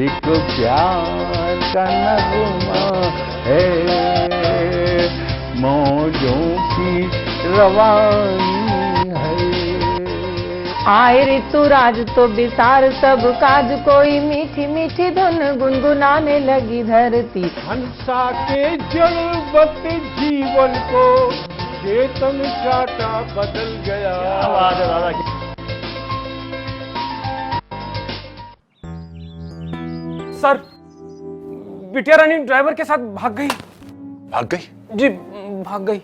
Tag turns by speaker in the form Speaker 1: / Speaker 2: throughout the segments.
Speaker 1: एक प्यार का नगमा है, मौजों की रवानी है।
Speaker 2: आए ऋतुराज तो बिसार सब काज, कोई मीठी मीठी धुन गुनगुनाने लगी धरती।
Speaker 1: हंसा के जड़वत जीवन को चेतन चाटा बदल गया।
Speaker 3: आवाज है दादा की।
Speaker 4: सर, बिटिया रानी ड्राइवर के साथ भाग गई।
Speaker 3: भाग गई?
Speaker 4: जी, भाग गई।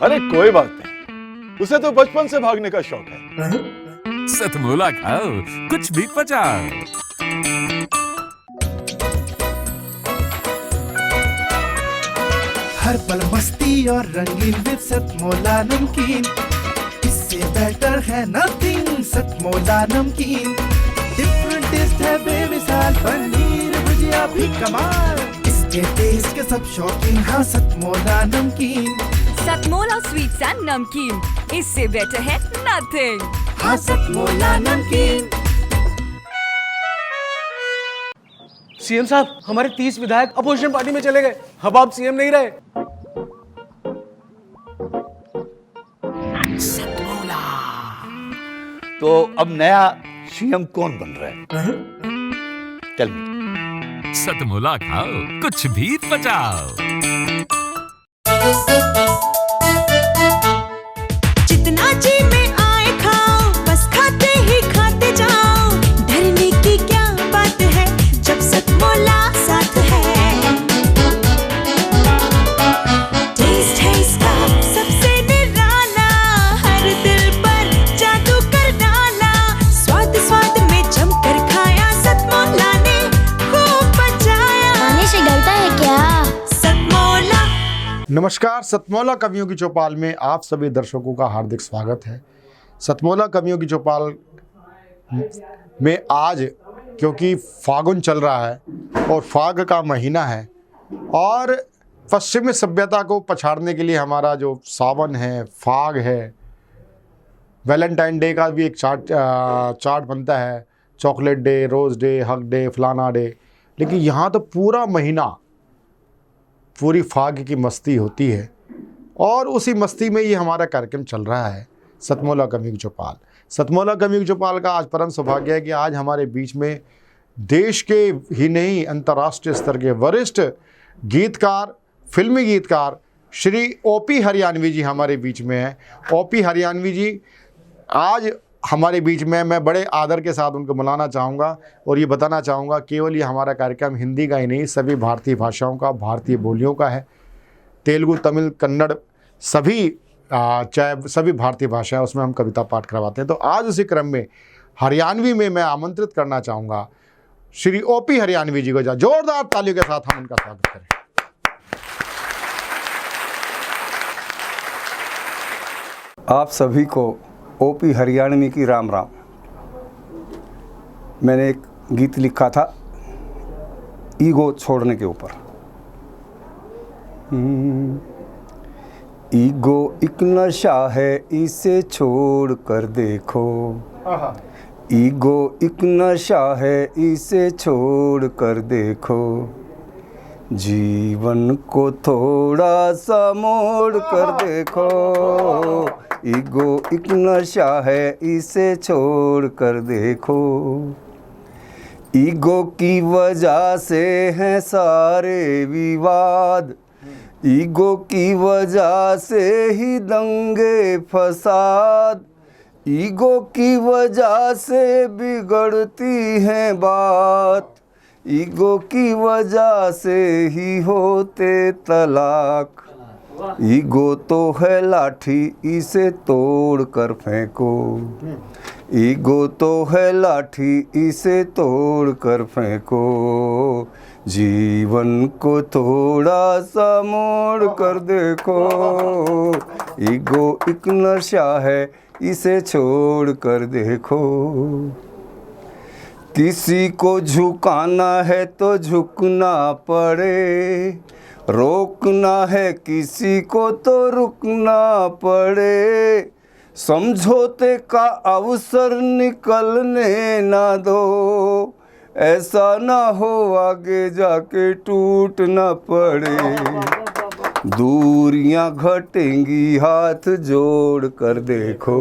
Speaker 3: अरे कोई बात नहीं, उसे तो बचपन से भागने का शौक है।
Speaker 5: सतमोला खाओ, कुछ भी पचाओ।
Speaker 6: हर पल मस्ती और रंगीन विद सतमोला नमकीन, इससे बेटर है नथिंग। सतमोला नमकीन डिफरेंट टेस्ट है बेमिसाल, पनीर भुजिया भी कमाल, इसके टेस्ट के सब शौकीन। हाँ सतमोला नमकीन,
Speaker 7: सतमोला स्वीट्स एंड नमकीन, इससे बेटर है नथिंग।
Speaker 6: हाँ सतमोला नमकीन।
Speaker 4: सीएम साहब, हमारे 30 विधायक अपोजिशन पार्टी में चले गए। अब आप सीएम नहीं रहे।
Speaker 3: तो अब नया सीएम कौन बन रहा है? Tell me.
Speaker 5: सतमोला खाओ, कुछ भी पचाओ।
Speaker 7: जितना जी में आए खाओ, बस खाते ही खाते जाओ। डरने की क्या बात है जब सतमोला साथ है। टेस्ट है इसका सबसे निराला, हर दिल पर जादू कर डाला। स्वाद स्वाद में जमकर खाया, सतमोला ने खूब बचाया।
Speaker 8: खाने से डरता है क्या?
Speaker 7: सतमोला।
Speaker 9: नमस्कार, सतमोला कवियों की चौपाल में आप सभी दर्शकों का हार्दिक स्वागत है। सतमोला कवियों की चौपाल में आज, क्योंकि फागुन चल रहा है और फाग का महीना है और पश्चिमी सभ्यता को पछाड़ने के लिए हमारा जो सावन है, फाग है, वैलेंटाइन डे का भी एक चार्ट बनता है, चॉकलेट डे, रोज़ डे, हग डे, फलाना डे। लेकिन यहाँ तो पूरा महीना पूरी फाग की मस्ती होती है और उसी मस्ती में ये हमारा कार्यक्रम चल रहा है, सतमोला कवियों की चौपाल। सतमोला कवियों की चौपाल का आज परम सौभाग्य है कि आज हमारे बीच में देश के ही नहीं अंतर्राष्ट्रीय स्तर के वरिष्ठ गीतकार, फिल्मी गीतकार श्री ओपी हरियाणवी जी हमारे बीच में हैं। ओपी हरियाणवी जी आज हमारे बीच में, मैं बड़े आदर के साथ उनको बुलाना चाहूँगा और ये बताना चाहूँगा केवल ये हमारा कार्यक्रम हिंदी का ही नहीं, सभी भारतीय भाषाओं का, भारतीय बोलियों का है। तेलुगु, तमिल, कन्नड़, सभी चाहे सभी भारतीय भाषा उसमें हम कविता पाठ करवाते हैं। तो आज उसी क्रम में हरियाणवी में मैं आमंत्रित करना चाहूँगा श्री ओपी हरियाणवी जी को। जोरदार तालियों के साथ हम उनका स्वागत करें।
Speaker 10: आप सभी को ओपी हरियाणवी की राम राम। मैंने एक गीत लिखा था ईगो छोड़ने के ऊपर। ईगो एक नशा है, इसे छोड़ कर देखो। ईगो एक नशा है, इसे छोड़ कर देखो। जीवन को थोड़ा सा मोड़ कर देखो। ईगो एक नशा है, इसे छोड़ कर देखो। ईगो की वजह से हैं सारे विवाद, ईगो की वजह से ही दंगे फसाद, ईगो की वजह से बिगड़ती है बात, ईगो की वजह से ही होते तलाक। ईगो तो है लाठी, इसे तोड़ कर फेंको। ईगो तो है लाठी, इसे तोड़ कर फेंको। जीवन को थोड़ा सा मोड़ कर देखो। ईगो एक नशा है, इसे छोड़ कर देखो। किसी को झुकाना है तो झुकना पड़े, रोकना है किसी को तो रुकना पड़े। समझौते का अवसर निकलने ना दो, ऐसा ना हो आगे जाके टूट ना पड़े। दूरियां घटेंगी हाथ जोड़ कर देखो,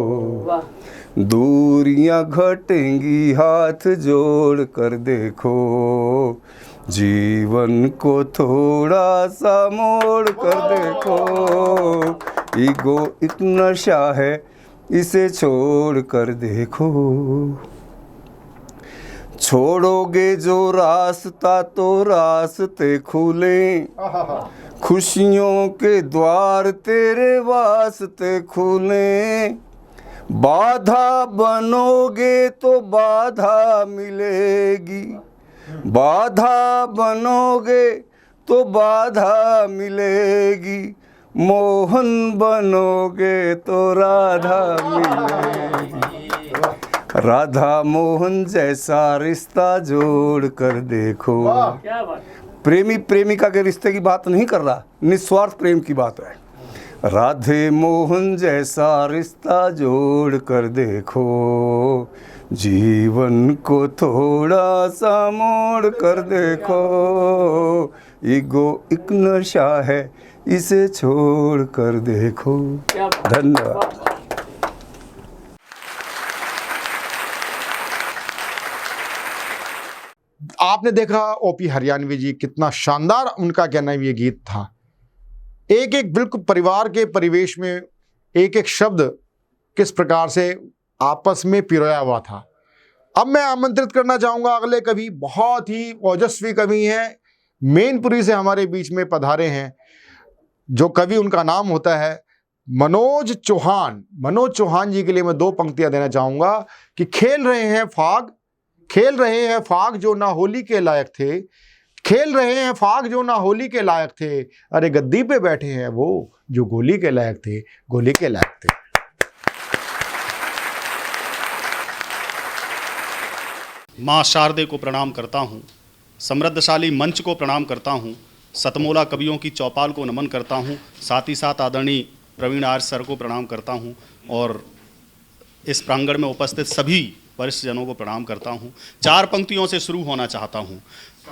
Speaker 10: दूरियां घटेंगी हाथ जोड़ कर देखो, जीवन को थोड़ा सा मोड़ कर देखो। ईगो एक नशा है, इसे छोड़ कर देखो। छोड़ोगे जो रास्ता तो रास्ते खुले, खुशियों के द्वार तेरे वास्ते खुले। बाधा बनोगे तो बाधा मिलेगी, बाधा बनोगे तो बाधा मिलेगी, मोहन बनोगे तो राधा मिलेगी। राधा मोहन जैसा रिश्ता जोड़ कर देखो। प्रेमी प्रेमिका के रिश्ते की बात नहीं कर रहा, निस्वार्थ प्रेम की बात है। राधे मोहन जैसा रिश्ता जोड़ कर देखो, जीवन को थोड़ा सा मोड़ कर देखो। ईगो एक नशा है, इसे छोड़ कर देखो। धन्यवाद।
Speaker 9: आपने देखा ओपी हरियाणवी जी, कितना शानदार उनका कहना ये गीत था। एक एक बिल्कुल परिवार के परिवेश में एक एक शब्द किस प्रकार से आपस में पिरोया हुआ था। अब मैं आमंत्रित करना चाहूँगा अगले कवि, बहुत ही ओजस्वी कवि हैं, मैनपुरी से हमारे बीच में पधारे हैं। जो कवि, उनका नाम होता है मनोज चौहान। मनोज चौहान जी के लिए मैं दो पंक्तियां देना चाहूँगा कि खेल रहे हैं फाग, खेल रहे हैं फाग जो ना होली के लायक थे, खेल रहे हैं फाग जो ना होली के लायक थे, अरे गद्दी पे बैठे हैं वो जो गोली के लायक थे, गोली के लायक थे।
Speaker 11: माँ शारदे को प्रणाम करता हूँ, समृद्धशाली मंच को प्रणाम करता हूँ, सतमोला कवियों की चौपाल को नमन करता हूँ, साथ ही साथ आदरणीय प्रवीण आर्य सर को प्रणाम करता हूँ और इस प्रांगण में उपस्थित सभी वरिष्ठ जनों को प्रणाम करता हूँ। चार पंक्तियों से शुरू होना चाहता हूँ,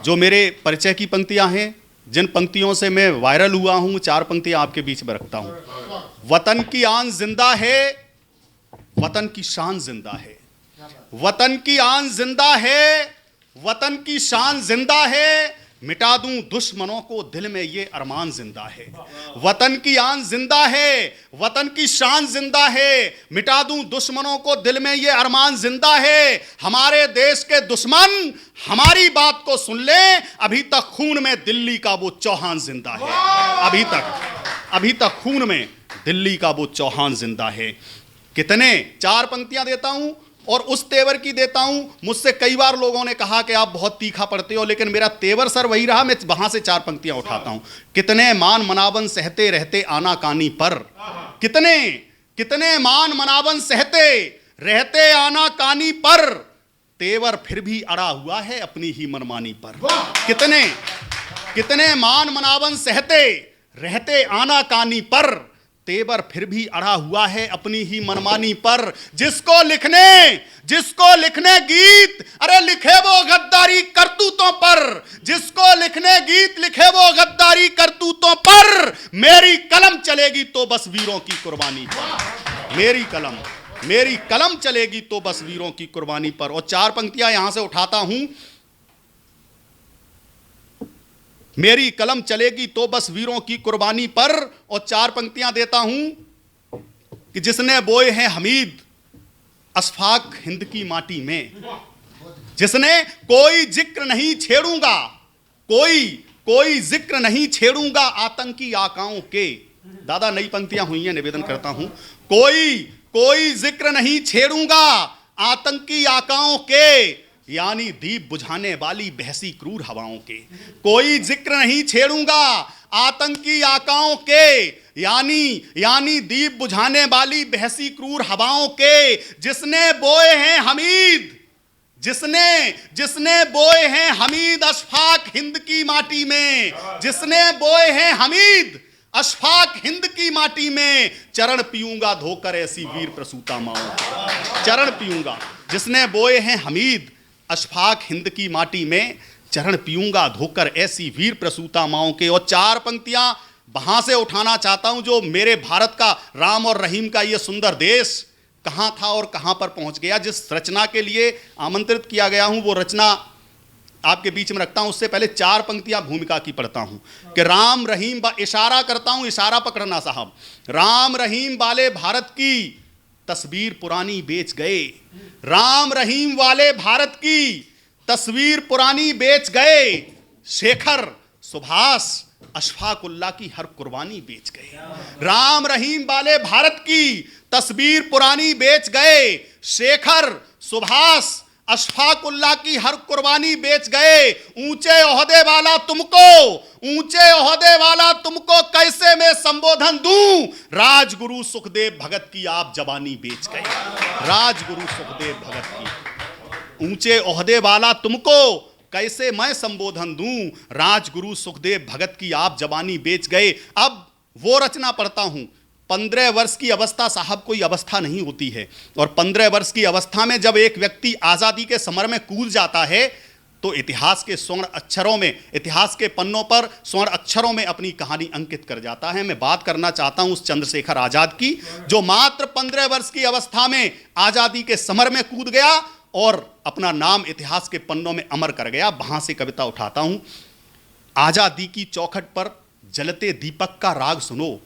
Speaker 11: जो मेरे परिचय की पंक्तियाँ हैं, जिन पंक्तियों से मैं वायरल हुआ हूँ, चार पंक्तियाँ आपके बीच में रखता हूँ। वतन की आन जिंदा है, वतन की शान जिंदा है, वतन की आन जिंदा है, वतन की शान जिंदा है, मिटा दूं दुश्मनों को दिल में ये अरमान जिंदा है। वतन की आन जिंदा है, वतन की शान जिंदा है, मिटा दूं दुश्मनों को दिल में ये अरमान जिंदा है। हमारे देश के दुश्मन हमारी बात को सुन लें, अभी तक खून में दिल्ली का वो चौहान जिंदा है। अभी तक खून में दिल्ली का वो चौहान जिंदा है। कितने चार पंक्तियां देता हूं और उस तेवर की देता हूं। मुझसे कई बार लोगों ने कहा कि आप बहुत तीखा पढ़ते हो, लेकिन मेरा तेवर सर वही रहा, मैं वहां से चार पंक्तियां उठाता हूं। कितने मान मनावन सहते रहते आनाकानी पर, कितने कितने मान मनावन सहते रहते आनाकानी पर, तेवर फिर भी अड़ा हुआ है अपनी ही मनमानी पर। कितने कितने मान मनावन सहते रहते आनाकानी पर, तेवर फिर भी अड़ा हुआ है अपनी ही मनमानी पर। जिसको लिखने गीत, अरे लिखे वो गद्दारी करतूतों पर, जिसको लिखने गीत लिखे वो गद्दारी करतूतों पर, मेरी कलम चलेगी तो बस वीरों की कुर्बानी पर। मेरी कलम चलेगी तो बस वीरों की कुर्बानी पर। और चार पंक्तियां यहां से उठाता हूं। मेरी कलम चलेगी तो बस वीरों की कुर्बानी पर, और चार पंक्तियां देता हूं कि जिसने बोए हैं हमीद अशफाक हिंद की माटी में, जिसने कोई जिक्र नहीं छेड़ूंगा, कोई जिक्र नहीं छेड़ूंगा आतंकी आकाओं के। दादा नई पंक्तियां हुई हैं, निवेदन करता हूं। कोई जिक्र नहीं छेड़ूंगा आतंकी आकाओं के, यानी दीप बुझाने वाली बहसी क्रूर हवाओं के। कोई जिक्र नहीं छेड़ूंगा आतंकी आकाओं के, यानी दीप बुझाने वाली बहसी क्रूर हवाओं के। जिसने बोए हैं हमीद, जिसने बोए हैं हमीद अशफाक हिंद की माटी में, जिसने बोए हैं हमीद अशफाक हिंद की माटी में चरण पीऊंगा धोकर ऐसी वीर प्रसूता माओ के। चरण पीऊंगा, जिसने बोए हैं हमीद अशफाक हिंद की माटी में चरण पीऊंगा धोकर ऐसी वीर प्रसूता माओ के। और 4 पंक्तियां वहां से उठाना चाहता हूं जो मेरे भारत का राम और रहीम का ये सुंदर देश कहां था और कहां पर पहुंच गया। जिस रचना के लिए आमंत्रित किया गया हूं वो रचना आपके बीच में रखता हूं। उससे पहले 4 पंक्तियां भूमिका की पढ़ता हूं कि राम रहीम, इशारा करता हूं, इशारा पकड़ना साहब। राम रहीम वाले भारत की तस्वीर पुरानी बेच गए, राम रहीम वाले भारत की तस्वीर पुरानी बेच गए, शेखर सुभाष अशफाकुल्ला की हर कुर्बानी बेच गए। राम रहीम वाले भारत की तस्वीर पुरानी बेच गए, शेखर सुभाष अशफाकुल्ला की हर कुर्बानी बेच गए। ऊंचे ओहदे वाला तुमको, ऊंचे ओहदे वाला तुमको कैसे मैं संबोधन दूं, राजगुरु सुखदेव भगत की आप जबानी बेच गए। राजगुरु सुखदेव भगत की ऊंचे ओहदे वाला तुमको कैसे मैं संबोधन दूं, राजगुरु सुखदेव भगत की आप जबानी बेच गए। अब वो रचना पढ़ता हूं। 15 वर्ष की अवस्था साहब कोई अवस्था नहीं होती है, और 15 वर्ष की अवस्था में जब एक व्यक्ति आज़ादी के समर में कूद जाता है तो इतिहास के स्वर्ण अक्षरों में, इतिहास के पन्नों पर स्वर्ण अक्षरों में अपनी कहानी अंकित कर जाता है। मैं बात करना चाहता हूं उस चंद्रशेखर आज़ाद की जो मात्र 15 वर्ष की अवस्था में आज़ादी के समर में कूद गया और अपना नाम इतिहास के पन्नों में अमर कर गया। वहां से कविता उठाता हूं। आज़ादी की चौखट पर जलते दीपक का राग सुनो,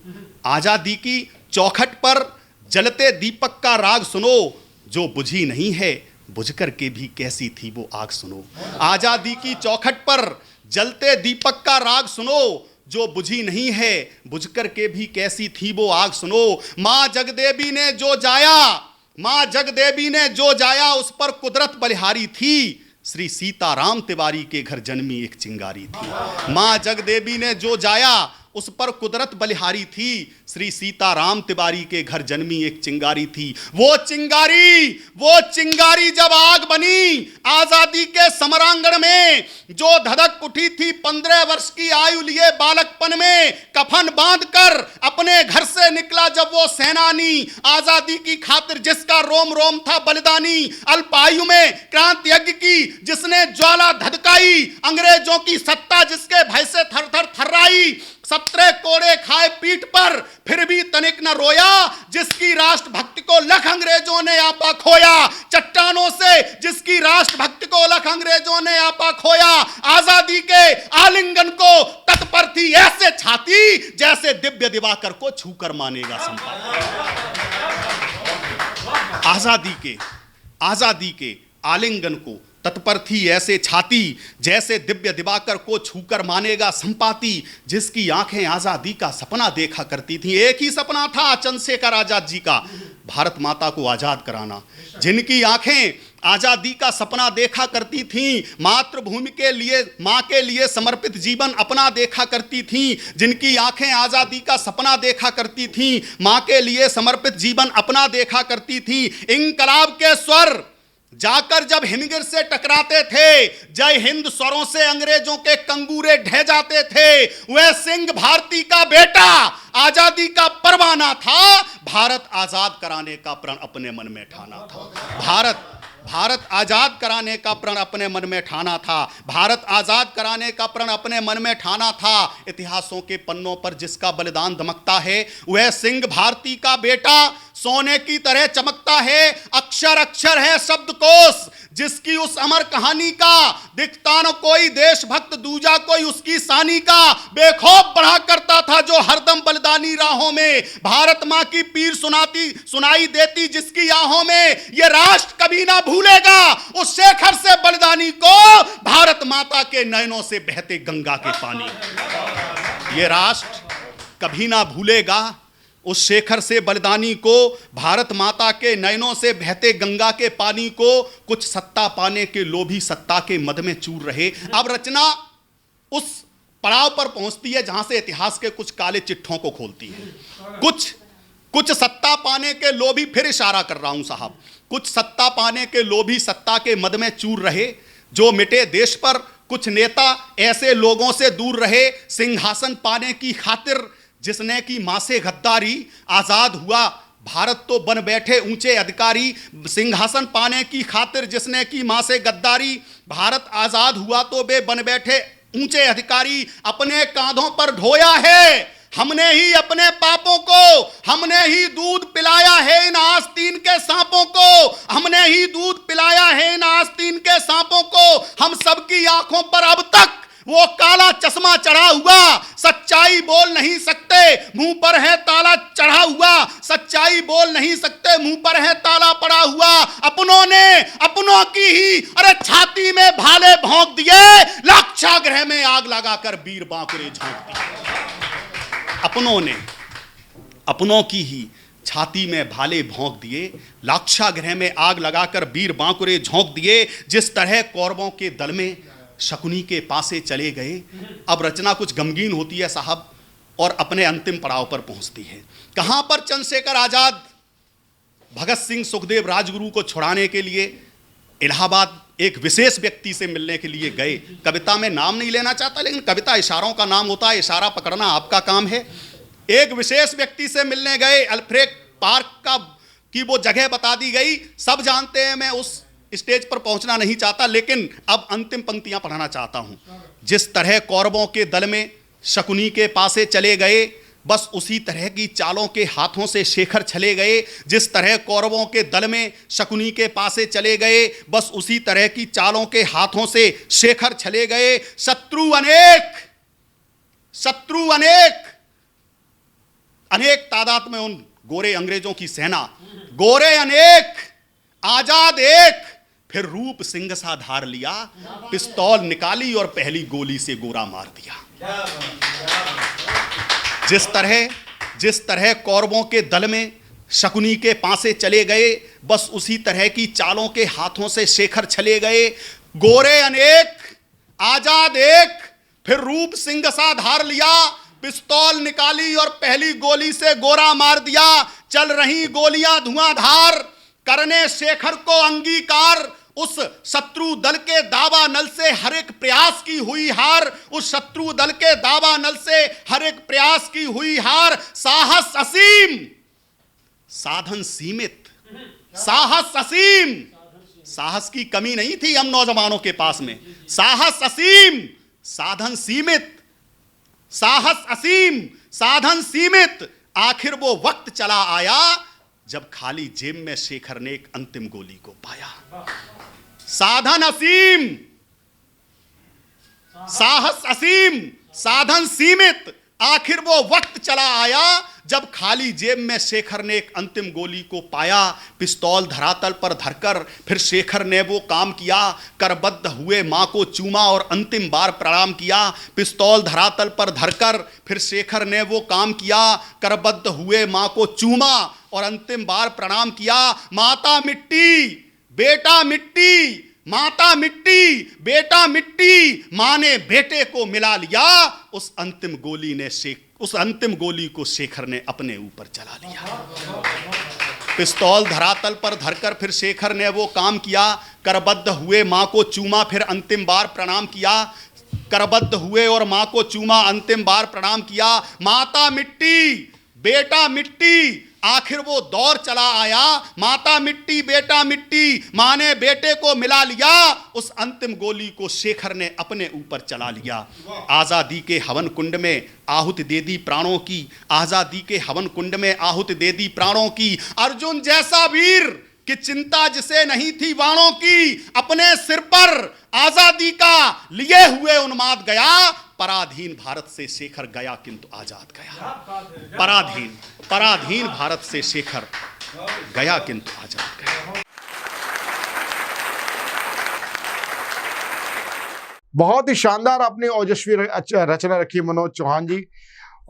Speaker 11: आज़ादी की चौखट पर जलते दीपक का राग सुनो, जो बुझी नहीं है बुझकर के भी कैसी थी वो आग सुनो। आज़ादी की चौखट पर जलते दीपक का राग सुनो, जो बुझी नहीं है बुझकर के भी कैसी थी वो आग सुनो। माँ जगदेवी ने जो जाया, माँ जगदेवी ने जो जाया उस पर कुदरत बलिहारी थी, श्री सीताराम तिवारी के घर जन्मी एक चिंगारी थी। माँ जगदेवी ने जो जाया उस पर कुदरत बलिहारी थी, श्री सीताराम तिवारी के घर जन्मी एक चिंगारी थी। वो चिंगारी जब आग बनी आजादी के समरांगण में, जो धधक उठी थी 15 वर्ष की आयु लिए बालकपन में, कफन बांधकर अपने घर से निकला जब वो सेनानी, आजादी की खातिर जिसका रोम रोम था बलिदानी, अल्पायु में क्रांति यज्ञ की जिसने ज्वाला धधकाई, अंग्रेजों की सत्ता जिसके भय से थर थर थर्राई, 17 कोड़े खाए पीठ पर फिर भी तनिक न रोया, जिसकी राष्ट्रभक्ति को लख अंग्रेजों ने आपा खोया, चट्टानों से जिसकी राष्ट्रभक्ति को लख अंग्रेजों ने आपा खोया, आजादी के आलिंगन को तत्पर थी ऐसे छाती जैसे दिव्य दिवाकर को छूकर मानेगा संपादक। आजादी के आलिंगन को तत्पर थी ऐसे छाती जैसे दिव्य दिवाकर को छूकर मानेगा संपाती, जिसकी आंखें आजादी का सपना देखा करती थी। एक ही सपना था चंद्रशेखर आजाद जी का, भारत माता को आजाद कराना। जिनकी आंखें आजादी का सपना देखा करती थीं, मातृभूमि के लिए, मां के लिए समर्पित जीवन अपना देखा करती थीं, जिनकी आंखें आजादी का सपना देखा करती थीं, मां के लिए समर्पित जीवन अपना देखा करती थीं। इंकलाब के स्वर जाकर जब हिमगिर से टकराते थे, जय हिंद स्वरों से अंग्रेजों के कंगूरे ढह जाते थे, वह सिंह भारती का बेटा आजादी का परवाना था, भारत आजाद कराने का प्रण अपने मन में ठाना था। भारत आजाद कराने का प्रण अपने मन में ठाना था, भारत आजाद कराने का प्रण अपने मन में ठाना था। इतिहासों के पन्नों पर जिसका बलिदान दमकता है, वह सिंह भारती का बेटा सोने की तरह चमकता है। अक्षर अक्षर है शब्दकोश जिसकी उस अमर कहानी का, दिखता न कोई देशभक्त दूजा कोई उसकी सानी का, बेखौफ बढ़ा करता था जो हरदम बलिदानी राहों में, भारत मां की पीर सुनाई देती जिसकी आहों में, ये राष्ट्र कभी ना भूलेगा उस शेखर से बलिदानी को, भारत माता के नयनों से बहते गंगा के पानी। ये राष्ट्र कभी ना भूलेगा उस शेखर से बलिदानी को, भारत माता के नयनों से बहते गंगा के पानी को, कुछ सत्ता पाने के लोभी सत्ता के मद में चूर रहे। अब रचना उस पड़ाव पर पहुंचती है जहां से इतिहास के कुछ काले चिट्ठों को खोलती है। कुछ सत्ता पाने के लोभी, फिर इशारा कर रहा हूं साहब, कुछ सत्ता पाने के लोभी सत्ता के मद में चूर रहे, जो मिटे देश पर कुछ नेता ऐसे लोगों से दूर रहे, सिंहासन पाने की खातिर जिसने की मां से गद्दारी, आजाद हुआ भारत तो बन बैठे ऊंचे अधिकारी। सिंहासन पाने की खातिर जिसने की मां से गद्दारी, भारत आजाद हुआ तो वे बन बैठे ऊंचे अधिकारी। अपने कांधों पर ढोया है हमने ही अपने पापों को, हमने ही दूध पिलाया है इन आस्तीन के सांपों को, हमने ही दूध पिलाया है इन आस्तीन के सांपों को। हम सबकी आंखों पर अब तक वो काला चश्मा चढ़ा हुआ, सच्चाई बोल नहीं सकते मुंह पर है ताला चढ़ा हुआ, सच्चाई बोल नहीं सकते मुंह पर है ताला पड़ा हुआ। अपनों ने अपनों की ही अरे छाती में भाले भोंक दिए, लाक्षागृह में आग लगाकर वीर बांकुरे झोंक दिए। अपनों ने अपनों की ही छाती में भाले भोंक दिए, लाक्षागृह में आग लगाकर वीर बांकुरे झोंक दिए। जिस तरह कौरवों के दल में शकुनी के पासे चले गए। अब रचना कुछ गमगीन होती है साहब और अपने अंतिम पड़ाव पर पहुंचती है। कहां पर चंद्रशेखर आजाद भगत सिंह सुखदेव राजगुरु को छुड़ाने के लिए इलाहाबाद एक विशेष व्यक्ति से मिलने के लिए गए। कविता में नाम नहीं लेना चाहता, लेकिन कविता इशारों का नाम होता है, इशारा पकड़ना आपका काम है। एक विशेष व्यक्ति से मिलने गए, अल्फ्रेड पार्क की वो जगह बता दी गई। सब जानते हैं, मैं उस स्टेज पर पहुंचना नहीं चाहता, लेकिन अब अंतिम पंक्तियां पढ़ना चाहता हूं। जिस तरह कौरवों के दल में शकुनी के पासे चले गए, बस उसी तरह की चालों के हाथों से शेखर चले गए। जिस तरह कौरवों के दल में शकुनी के पासे चले गए, बस उसी तरह की चालों के हाथों से शेखर चले गए। शत्रु अनेक, शत्रु अनेक, अनेक तादाद में उन गोरे अंग्रेजों की सेना, गोरे अनेक आजाद एक, फिर रूप सिंह सा धार लिया, पिस्तौल निकाली और पहली गोली से गोरा मार दिया। जिस तरह कौरवों के दल में शकुनी के पासे चले गए, बस उसी तरह की चालों के हाथों से शेखर चले गए। गोरे अनेक आजाद एक, फिर रूप सिंह सा धार लिया, पिस्तौल निकाली और पहली गोली से गोरा मार दिया। चल रही गोलियां धुआंधार, करने शेखर को अंगीकार। उस शत्रु दल के दावा नल से हर एक प्रयास की हुई हार, उस शत्रु दल के दावा नल से हर एक प्रयास की हुई हार। साहस असीम, साधन सीमित, साहस असीम, साहस की कमी नहीं थी हम नौजवानों के पास में। साहस असीम, साधन सीमित, साहस असीम, साधन सीमित। आखिर वो वक्त चला आया जब खाली जेब में शेखर ने एक अंतिम गोली को पाया। साधन असीम, साहस असीम, साधन सीमित। आखिर वो वक्त चला आया जब खाली जेब में शेखर ने एक अंतिम गोली को पाया। पिस्तौल धरातल पर धरकर फिर शेखर ने वो काम किया, करबद्ध हुए मां को चूमा और अंतिम बार प्रणाम किया। पिस्तौल धरातल पर धरकर फिर शेखर ने वो काम किया, करबद्ध हुए मां को चूमा और अंतिम बार प्रणाम किया। माता मिट्टी बेटा मिट्टी, माता मिट्टी बेटा मिट्टी, मां ने बेटे को मिला लिया। उस अंतिम गोली को शेखर ने अपने ऊपर चला लिया। पिस्तौल धरातल पर धरकर फिर शेखर ने वो काम किया, करबद्ध हुए मां को चूमा फिर अंतिम बार प्रणाम किया। करबद्ध हुए और मां को चूमा, अंतिम बार प्रणाम किया। माता मिट्टी बेटा मिट्टी, आखिर वो दौर चला आया। माता मिट्टी बेटा मिट्टी, मां ने बेटे को मिला लिया। उस अंतिम गोली को शेखर ने अपने ऊपर चला लिया। आजादी के हवन कुंड में आहुति दे दी प्राणों की, आजादी के हवन कुंड में आहुति दे दी प्राणों की। अर्जुन जैसा वीर कि चिंता जिसे नहीं थी बाणों की, अपने सिर पर आजादी का लिए हुए उन्माद गया। पराधीन भारत से शेखर गया किंतु आजाद गया। पराधीन भारत से शेखर गया किंतु आजाद गया।
Speaker 9: बहुत ही शानदार अपनी ओजस्वी रचना रखी मनोज चौहान जी।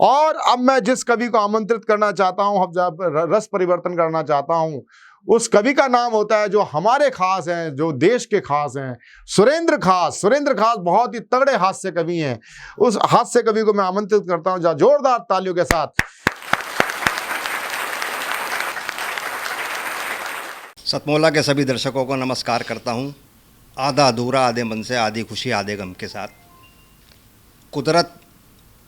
Speaker 9: और अब मैं जिस कवि को आमंत्रित करना चाहता हूं, अब जब रस परिवर्तन करना चाहता हूं, उस कवि का नाम होता है जो हमारे खास हैं, जो देश के खास हैं, सुरेंद्र खास। सुरेंद्र खास बहुत ही तगड़े हास्य कवि हैं। उस हास्य कवि को मैं आमंत्रित करता हूं जोरदार तालियों के साथ।
Speaker 12: सतमोला के सभी दर्शकों को नमस्कार करता हूं। आधा अधूरा आधे मन से, आधी खुशी आधे गम के साथ। कुदरत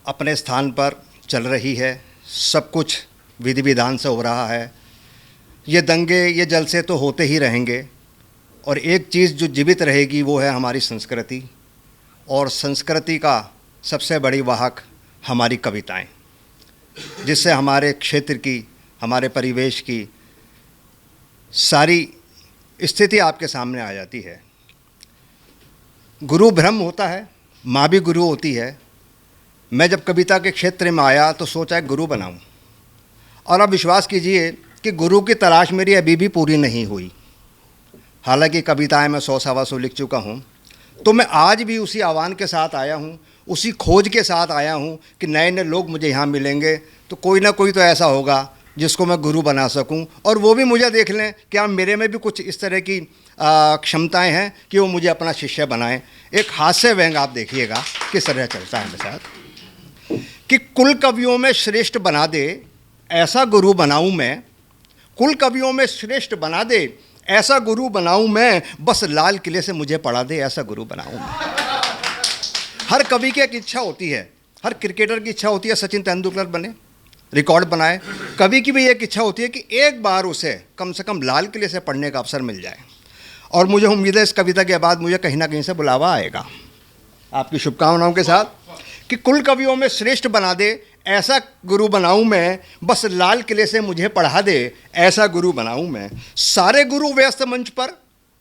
Speaker 12: अपने स्थान पर चल रही है, सब कुछ विधि विधान से हो रहा है। ये दंगे, ये जलसे तो होते ही रहेंगे, और एक चीज़ जो जीवित रहेगी वो है हमारी संस्कृति, और संस्कृति का सबसे बड़ी वाहक हमारी कविताएं, जिससे हमारे क्षेत्र की, हमारे परिवेश की सारी स्थिति आपके सामने आ जाती है। गुरु ब्रह्म होता है, माँ भी गुरु होती है। मैं जब कविता के क्षेत्र में आया तो सोचा एक गुरु बनाऊं, और अब विश्वास कीजिए कि गुरु की तलाश मेरी अभी भी पूरी नहीं हुई। हालांकि कविताएं मैं 100-125 लिख चुका हूं, तो मैं आज भी उसी आह्वान के साथ आया हूं, उसी खोज के साथ आया हूं कि नए नए लोग मुझे यहाँ मिलेंगे तो कोई ना कोई तो ऐसा होगा जिसको मैं गुरु बना सकूं, और वो भी मुझे देख लें कि आप मेरे में भी कुछ इस तरह की क्षमताएं हैं कि वो मुझे अपना शिष्य बनाएं। एक हास्य व्यंग आप देखिएगा किस तरह चलता है मेरे साथ कि कुल कवियों में श्रेष्ठ बना दे ऐसा गुरु बनाऊं मैं, कुल कवियों में श्रेष्ठ बना दे ऐसा गुरु बनाऊं मैं, बस लाल किले से मुझे पढ़ा दे ऐसा गुरु बनाऊं मैं। हर कवि की एक इच्छा होती है, हर क्रिकेटर की इच्छा होती है सचिन तेंदुलकर बने, रिकॉर्ड बनाए। कवि की भी एक इच्छा होती है कि एक बार उसे कम से कम लाल किले से पढ़ने का अवसर मिल जाए, और मुझे उम्मीद है इस कविता के बाद मुझे कहीं ना कहीं से बुलावा आएगा। आपकी शुभकामनाओं के साथ कि कुल कवियों में श्रेष्ठ बना दे ऐसा गुरु बनाऊं मैं, बस लाल किले से मुझे पढ़ा दे ऐसा गुरु बनाऊं मैं। सारे गुरु व्यस्त मंच पर,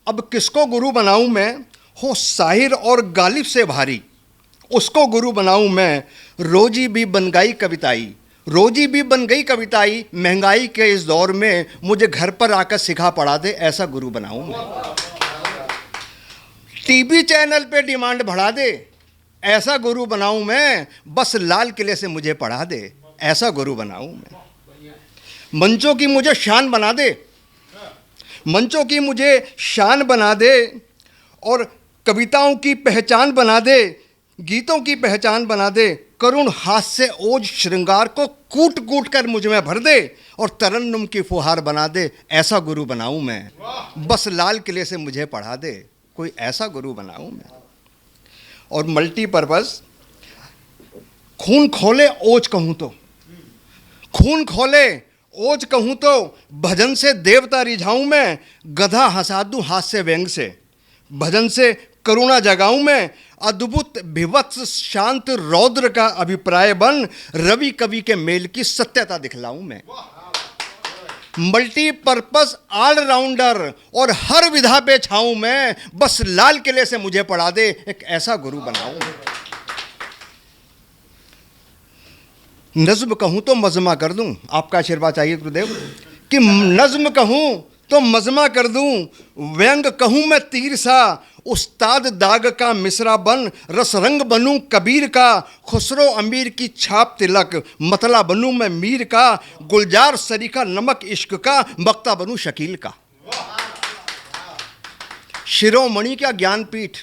Speaker 12: अब किसको गुरु बनाऊं मैं, हो साहिर और गालिब से भारी उसको गुरु बनाऊं मैं। रोजी भी बन गई कविताई, रोजी भी बन गई कविताई, महंगाई के इस दौर में मुझे घर पर आकर सिखा पढ़ा दे ऐसा गुरु बनाऊं मैं। टीवी चैनल पे डिमांड बढ़ा दे ऐसा गुरु बनाऊं मैं, बस लाल किले से मुझे पढ़ा दे ऐसा गुरु बनाऊं मैं। मंचों की मुझे शान बना दे, मंचों की मुझे शान बना दे, और कविताओं की पहचान बना दे, गीतों की पहचान बना दे। करुण हास्य ओज श्रृंगार को कूट कूट कर मुझ में भर दे, और तरन्नुम की फुहार बना दे ऐसा गुरु बनाऊं मैं, बस लाल किले से मुझे पढ़ा दे कोई ऐसा गुरु बनाऊं मैं। और मल्टीपर्पज़ खून खोले ओज कहूँ तो, खून खोले ओज कहूँ तो, भजन से देवता रिझाऊं मैं, गधा हंसा दूं हास्य व्यंग से, भजन से करुणा जगाऊं मैं, अद्भुत विवत्स शांत रौद्र का अभिप्राय बन, रवि कवि के मेल की सत्यता दिखलाऊं मैं। मल्टीपर्पज ऑलराउंडर और हर विधा पे छाऊं मैं, बस लाल किले से मुझे पढ़ा दे एक ऐसा गुरु बनाऊं। नज्म कहूं तो मजमा कर दूं, आपका आशीर्वाद चाहिए गुरुदेव, कि नज्म कहूं तो मजमा कर दूं, व्यंग कहूं मैं तीर सा, उस्ताद दाग का मिसरा बन, रसरंग बनूं कबीर का, खुसरो अमीर की छाप तिलक, मतला बनूं मैं मीर का, गुलजार सरीखा नमक इश्क का, मक्ता बनूं शकील का। शिरोमणि क्या ज्ञानपीठ,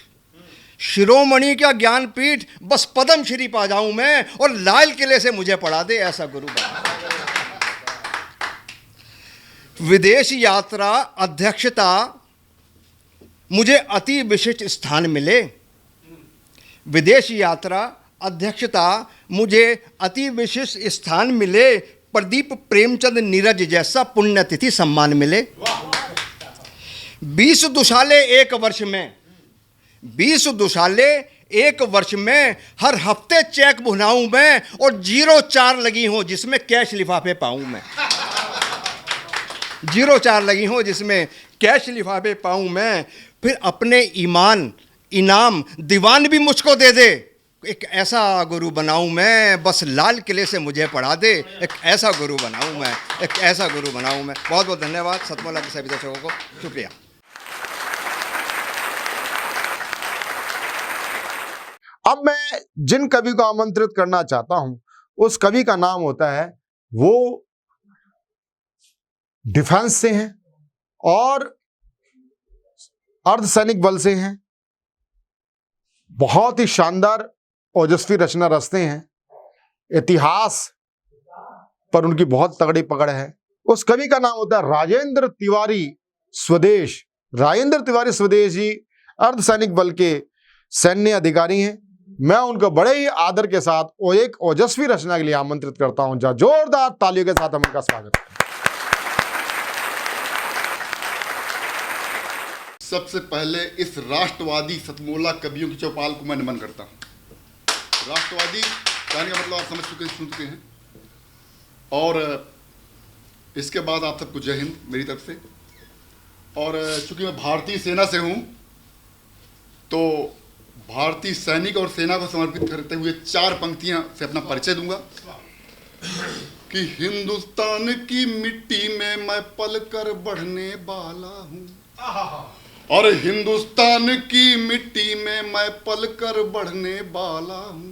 Speaker 12: शिरोमणि क्या ज्ञानपीठ, बस पद्म श्री पा जाऊं मैं, और लाल किले से मुझे पढ़ा दे ऐसा गुरु बना। विदेश यात्रा अध्यक्षता मुझे अति विशिष्ट स्थान मिले, विदेश यात्रा अध्यक्षता मुझे अति विशिष्ट स्थान मिले, प्रदीप प्रेमचंद नीरज जैसा पुण्यतिथि सम्मान मिले। 20 दुशाले एक वर्ष में, 20 दुशाले एक वर्ष में, हर हफ्ते चेक भुनाऊं मैं, और 04 लगी हो जिसमें कैश लिफाफे पाऊं मैं, 04 लगी हो जिसमें कैश लिफाफे पाऊं मैं। फिर अपने ईमान इनाम दीवान भी मुझको दे दे, एक ऐसा गुरु बनाऊं मैं, बस लाल किले से मुझे पढ़ा दे एक ऐसा गुरु बनाऊं मैं, एक ऐसा गुरु बनाऊं मैं। बहुत बहुत धन्यवाद सतमोला के सभी दर्शकों को, शुक्रिया।
Speaker 9: अब मैं जिन कवि को आमंत्रित करना चाहता हूं उस कवि का नाम होता है, वो डिफेंस से हैं और अर्धसैनिक बल से हैं, बहुत ही शानदार ओजस्वी रचना रचते हैं, इतिहास पर उनकी बहुत तगड़ी पकड़ है। उस कवि का नाम होता है राजेंद्र तिवारी स्वदेश। राजेंद्र तिवारी स्वदेश जी अर्धसैनिक बल के सैन्य अधिकारी हैं मैं उनको बड़े ही आदर के साथ और एक ओजस्वी रचना के लिए आमंत्रित करता हूं। जहां जोरदार तालियों के साथ हम उनका स्वागत करें।
Speaker 13: सबसे पहले इस राष्ट्रवादी सतमोला कवियों की चौपाल को मैं नमन करता हूं। राष्ट्रवादी कहने का मतलब आप समझ चुके सुन चुके हैं। और इसके बाद आप सबको जय हिंद मेरी तरफ से। और चूंकि मैं भारतीय सेना से हूं तो भारतीय सैनिक और सेना को समर्पित करते हुए 4 पंक्तियां से अपना परिचय दूंगा कि हिंदुस्तान की मिट्टी में मैं पलकर बढ़ने वाला हूं और हिंदुस्तान की मिट्टी में मैं पलकर बढ़ने वाला हूँ।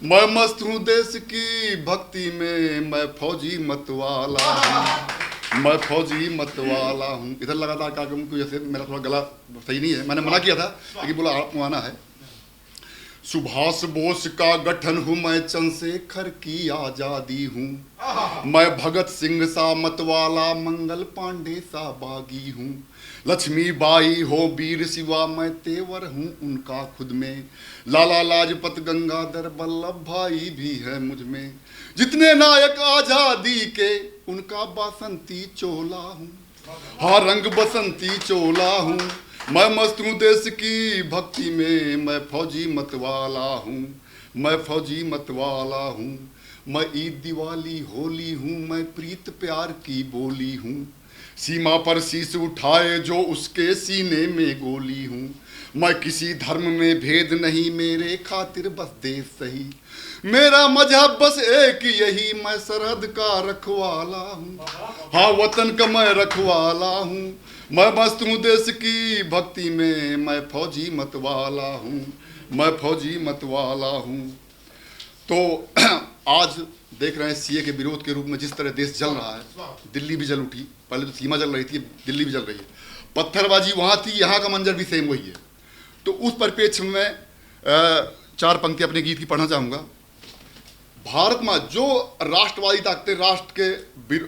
Speaker 13: मैं मस्त हूँ देश की भक्ति में, मैं फौजी मतवाला हूँ, मैं फौजी मतवाला हूँ। इधर लगातार कार्यक्रम को जैसे मेरा थोड़ा गला सही नहीं है, मैंने मना किया था लेकिन बोला आपको आना है। सुभाष बोस का गठन हूँ मैं, चंद्रशेखर की आजादी हूँ, मैं भगत सिंह सा मतवाला, मंगल पांडे सा बागी हूँ, लक्ष्मीबाई हो वीर शिवा मैं तेवर हूँ उनका खुद में, लाला लाजपत गंगाधर वल्लभ भाई भी है मुझ में, जितने नायक आजादी के उनका बसंती चोला हूँ, हाँ रंग बसंती चोला हूँ। मैं मस्त हूँ देश की भक्ति में, मैं फौजी मतवाला हूँ, मैं फौजी मतवाला हूँ। मैं ईद दिवाली होली हूँ, मैं प्रीत प्यार की बोली हूँ, सीमा पर शीश उठाए जो उसके सीने में गोली हूँ। मैं किसी धर्म में भेद नहीं, मेरे खातिर बस देश सही, मेरा मजहब बस एक यही, मैं सरहद का रखवाला हूँ, हाँ वतन का मैं रखवाला हूँ। मैं मस्त हूँ देश की भक्ति में, मैं फौजी मतवाला हूँ, मैं फौजी मतवाला हूँ। तो आज देख रहे हैं सीए के विरोध के रूप में जिस तरह देश जल रहा है, दिल्ली भी जल उठी, पहले तो सीमा जल रही थी, दिल्ली भी जल रही है, पत्थरबाजी वहाँ थी, यहाँ का मंजर भी सेम वही है। तो उस परिप्रेक्ष्य में 4 पंक्ति अपने गीत की पढ़ना चाहूँगा। भारत में जो राष्ट्रवादी ताकतें राष्ट्र के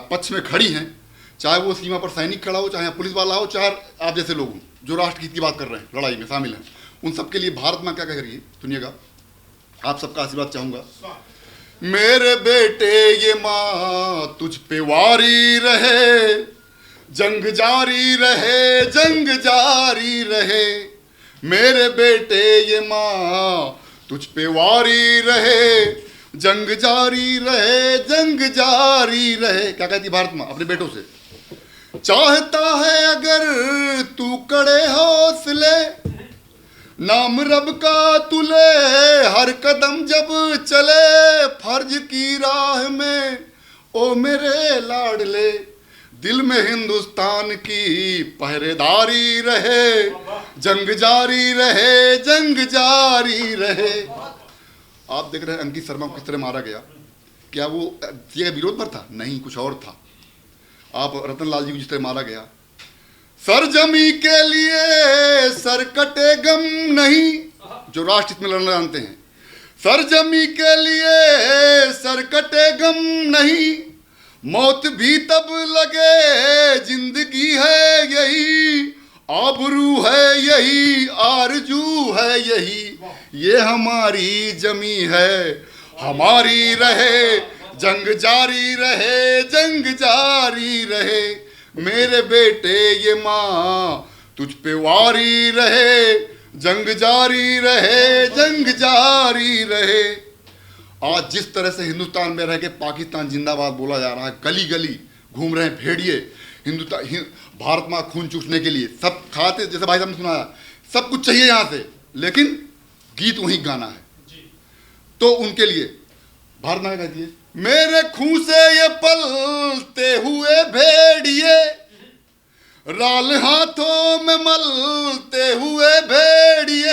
Speaker 13: पक्ष में खड़ी हैं, चाहे वो सीमा पर सैनिक खड़ा हो, चाहे पुलिस वाला हो, चाहे आप जैसे लोग हों जो राष्ट्र हित की बात कर रहे हैं, लड़ाई में शामिल हैं, उन सबके लिए भारत माँ क्या कह रही है सुनिएगा। आप सबका आशीर्वाद चाहूँगा। मेरे बेटे ये माँ तुझ पे वारी रहे, जंग जारी रहे, जंग जारी रहे, मेरे बेटे ये माँ तुझ पे वारी रहे, जंग जारी रहे, जंग जारी रहे। क्या कहती भारत माँ अपने बेटों से? चाहता है अगर तू कड़े हौसले, नाम रब का तुले, हर कदम जब चले फर्ज की राह में, ओ मेरे लाडले, दिल में हिंदुस्तान की पहरेदारी रहे, जंग जारी रहे, जंग जारी रहे। आप देख रहे हैं अंकित शर्मा को किस तरह मारा गया। क्या वो ये विरोध पर था? नहीं, कुछ और था। आप रतन लाल जी को जिस तरह मारा गया, सरजमी के लिए सर कटे गम नहीं, जो राष्ट्र हित में लड़ना जानते हैं, सरजमी के लिए सर कटे गम नहीं, मौत भी तब लगे, जिंदगी है यही, आबरू है यही, आरजू है यही, ये हमारी जमी है, हमारी रहे, जंग जारी रहे, जंग जारी रहे, मेरे बेटे ये माँ तुझ पे वारी रहे, जंग जारी रहे, जंग जारी रहे। आज जिस तरह से हिंदुस्तान में रह के पाकिस्तान जिंदाबाद बोला जा रहा है, गली गली घूम रहे हैं भेड़िए हिंदुस्तान भारत माँ खून चूसने के लिए, सब खाते, जैसे भाई साहब ने सुनाया, सब कुछ चाहिए यहाँ से, लेकिन गीत वहीं गाना है। तो उनके लिए भारत माँ कहती है, मेरे खून से ये पलते हुए भेड़िए, राल हाथों में मलते हुए भेड़िए,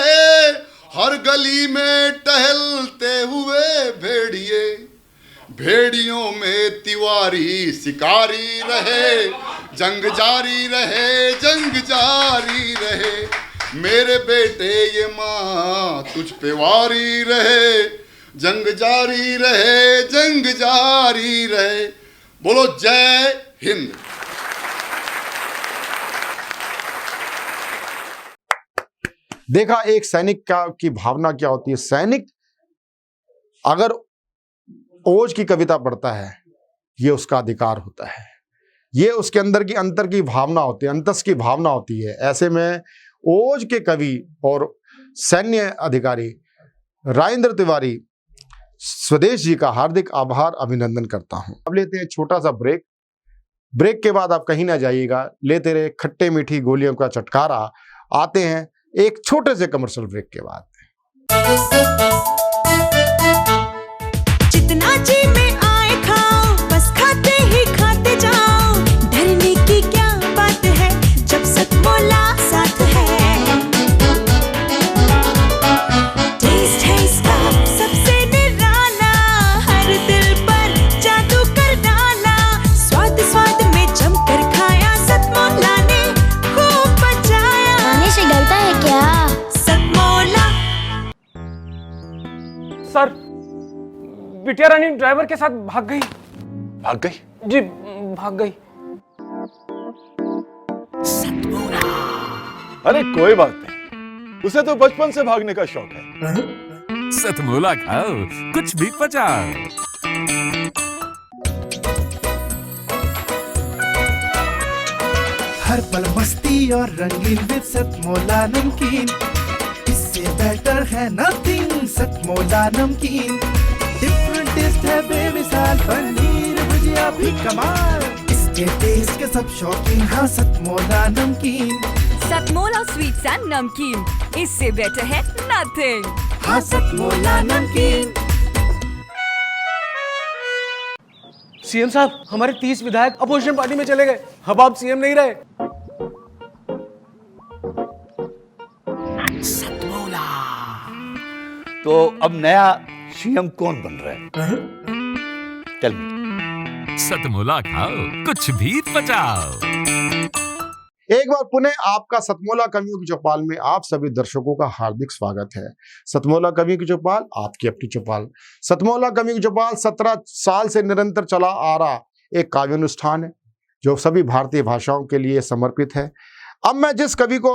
Speaker 13: हर गली में टहलते हुए भेड़िए, भेड़ियों में तिवारी शिकारी रहे, जंग जारी रहे, जंग जारी रहे, मेरे बेटे ये माँ तुझ पे वारी रहे, जंग जारी रहे, जंग जारी रहे। बोलो जय हिंद।
Speaker 9: देखा एक सैनिक की भावना क्या होती है। सैनिक अगर ओज की कविता पढ़ता है, ये उसका अधिकार होता है, ये उसके अंदर की अंतर की भावना होती है, अंतस की भावना होती है। ऐसे में ओज के कवि और सैन्य अधिकारी राजेंद्र तिवारी स्वदेश जी का हार्दिक आभार अभिनंदन करता हूं। अब लेते हैं छोटा सा ब्रेक। ब्रेक के बाद आप कहीं ना जाइएगा, लेते रहे खट्टे मीठी गोलियों का चटकारा। आते हैं एक छोटे से कमर्शियल ब्रेक के बाद।
Speaker 7: जितना जी में आए खाओ, बस खाते ही खाते जाओ। डरने की क्या बात है जब सतमोला साथ है। टेस्ट है इसका सबसे निराला, हर दिल पर जादू कर डाला। स्वाद स्वाद में जमकर खाया, सतमोला ने खूब बचाया।
Speaker 8: खाने से गलता है क्या?
Speaker 7: सतमोला।
Speaker 4: सर, बिटिया रानी ड्राइवर के साथ भाग गई।
Speaker 3: भाग गई?
Speaker 4: जी भाग गई।
Speaker 14: अरे कोई बात नहीं, उसे तो बचपन से भागने का शौक है।
Speaker 5: सतमोला खाओ, कुछ भी पचाओ।
Speaker 6: हर पल मस्ती और रंगीन विद सतमोला नमकीन, इससे बेटर है नथिंग। सतमोला नमकीन डिफरेंट टेस्ट है बेमिसाल, पनीर भुजिया भी कमाल। इसके टेस्ट के सब शौकीन, हाँ सतमोला नमकीन।
Speaker 15: सतमोला स्वीट्स एंड नमकीन, इससे बेटर है नथिंग।
Speaker 6: हाँ सतमोला नमकीन।
Speaker 4: सीएम साहब, हमारे 30 विधायक अपोजिशन पार्टी में चले गए। अब आप सीएम नहीं रहे।
Speaker 3: तो अब नया सीएम कौन बन रहा है? Tell me.
Speaker 5: सतमोला खाओ, कुछ भी पचाओ।
Speaker 9: एक बार पुनः आपका सतमोला कवियों की चौपाल में आप सभी दर्शकों का हार्दिक स्वागत है। सतमोला कवियों की चौपाल, आपकी अपनी चौपाल। सतमोला कवियों की चौपाल 17 साल से निरंतर चला आ रहा एक काव्यानुष्ठान है जो सभी भारतीय भाषाओं के लिए समर्पित है। अब मैं जिस कवि को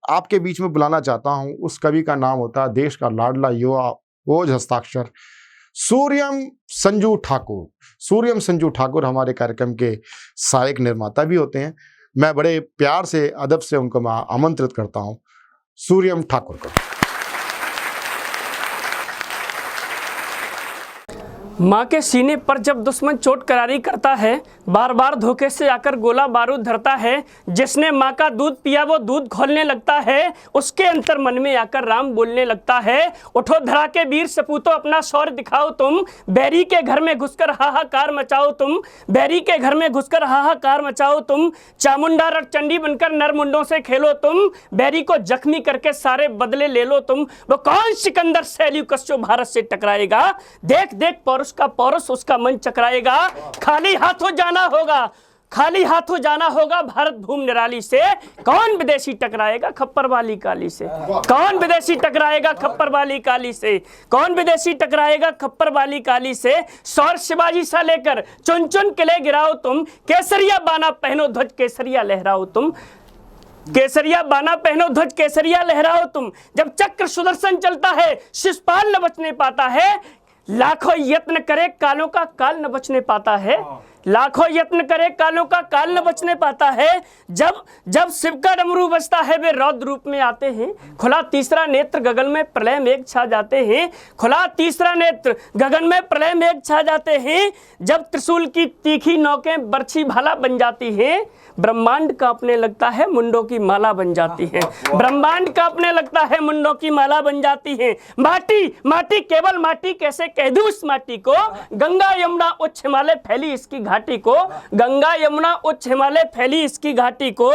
Speaker 9: आपके बीच में बुलाना चाहता हूं, उस कवि का नाम होता है देश का लाडला युवा ओज हस्ताक्षर सूर्यम संजू ठाकुर। सूर्यम संजू ठाकुर हमारे कार्यक्रम के सहायक निर्माता भी होते हैं। मैं बड़े प्यार से अदब से उनको मैं आमंत्रित करता हूं, सूर्यम ठाकुर को।
Speaker 16: माँ के सीने पर जब दुश्मन चोट करारी करता है, बार बार धोखे से आकर गोला बारूद धरता है। जिसने माँ का दूध पिया वो दूध खोलने लगता है, उसके अंतर मन में आकर राम बोलने लगता है। उठो धरा के वीर सपूतो, अपना शौर्य दिखाओ तुम। बैरी के घर में घुसकर हाहाकार मचाओ तुम। बैरी के घर में घुसकर हाहाकार मचाओ तुम। चामुंडा रट चंडी बनकर नरमुंडों से खेलो तुम। बैरी को जख्मी करके सारे बदले ले लो तुम। वो कौन सिकंदर सेल्यूकस जो भारत से टकराएगा? देख देख पौरुष का पौरुष, उसका मन चकराएगा। खाली हाथों जाना होगा, खाली हाथों जाना होगा भारत भूमि निराली से। कौन विदेशी टकराएगा खप्पर वाली काली से? कौन विदेशी टकराएगा खप्पर वाली काली से? कौन विदेशी टकराएगा खप्पर वाली काली से? सौर शिवाजी सा लेकर चुन चुन किले गिराओ तुम। केसरिया बाना पहनो ध्वज केसरिया लहराओ तुम। केसरिया बाना पहनो ध्वज केसरिया लहराओ तुम। जब चक्र सुदर्शन चलता है शिशुपाल न बचने पाता है। लाखों यत्न करे कालों का काल न बचने पाता है। लाखों यत्न करे कालों का काल न बचने पाता है। जब शिव का डमरू बजता है वे रौद्र रूप में आते हैं। खुला तीसरा नेत्र गगन में प्रलय मेघ छा जाते हैं। खुला तीसरा नेत्र गगन में प्रलय मेघ छा जाते हैं। जब त्रिशूल की तीखी नोकें बरछी भाला बन जाती हैं। ब्रह्मांड कांपने लगता है मुंडों की माला बन जाती है। ब्रह्मांड कांपने लगता है मुंडों की माला बन जाती है। माटी माटी केवल माटी कैसे कह दूं इस माटी को। गंगा यमुना उच्च हिमालय फैली इसकी घाटी को। गंगा यमुना उच्च हिमालय फैली इसकी घाटी को।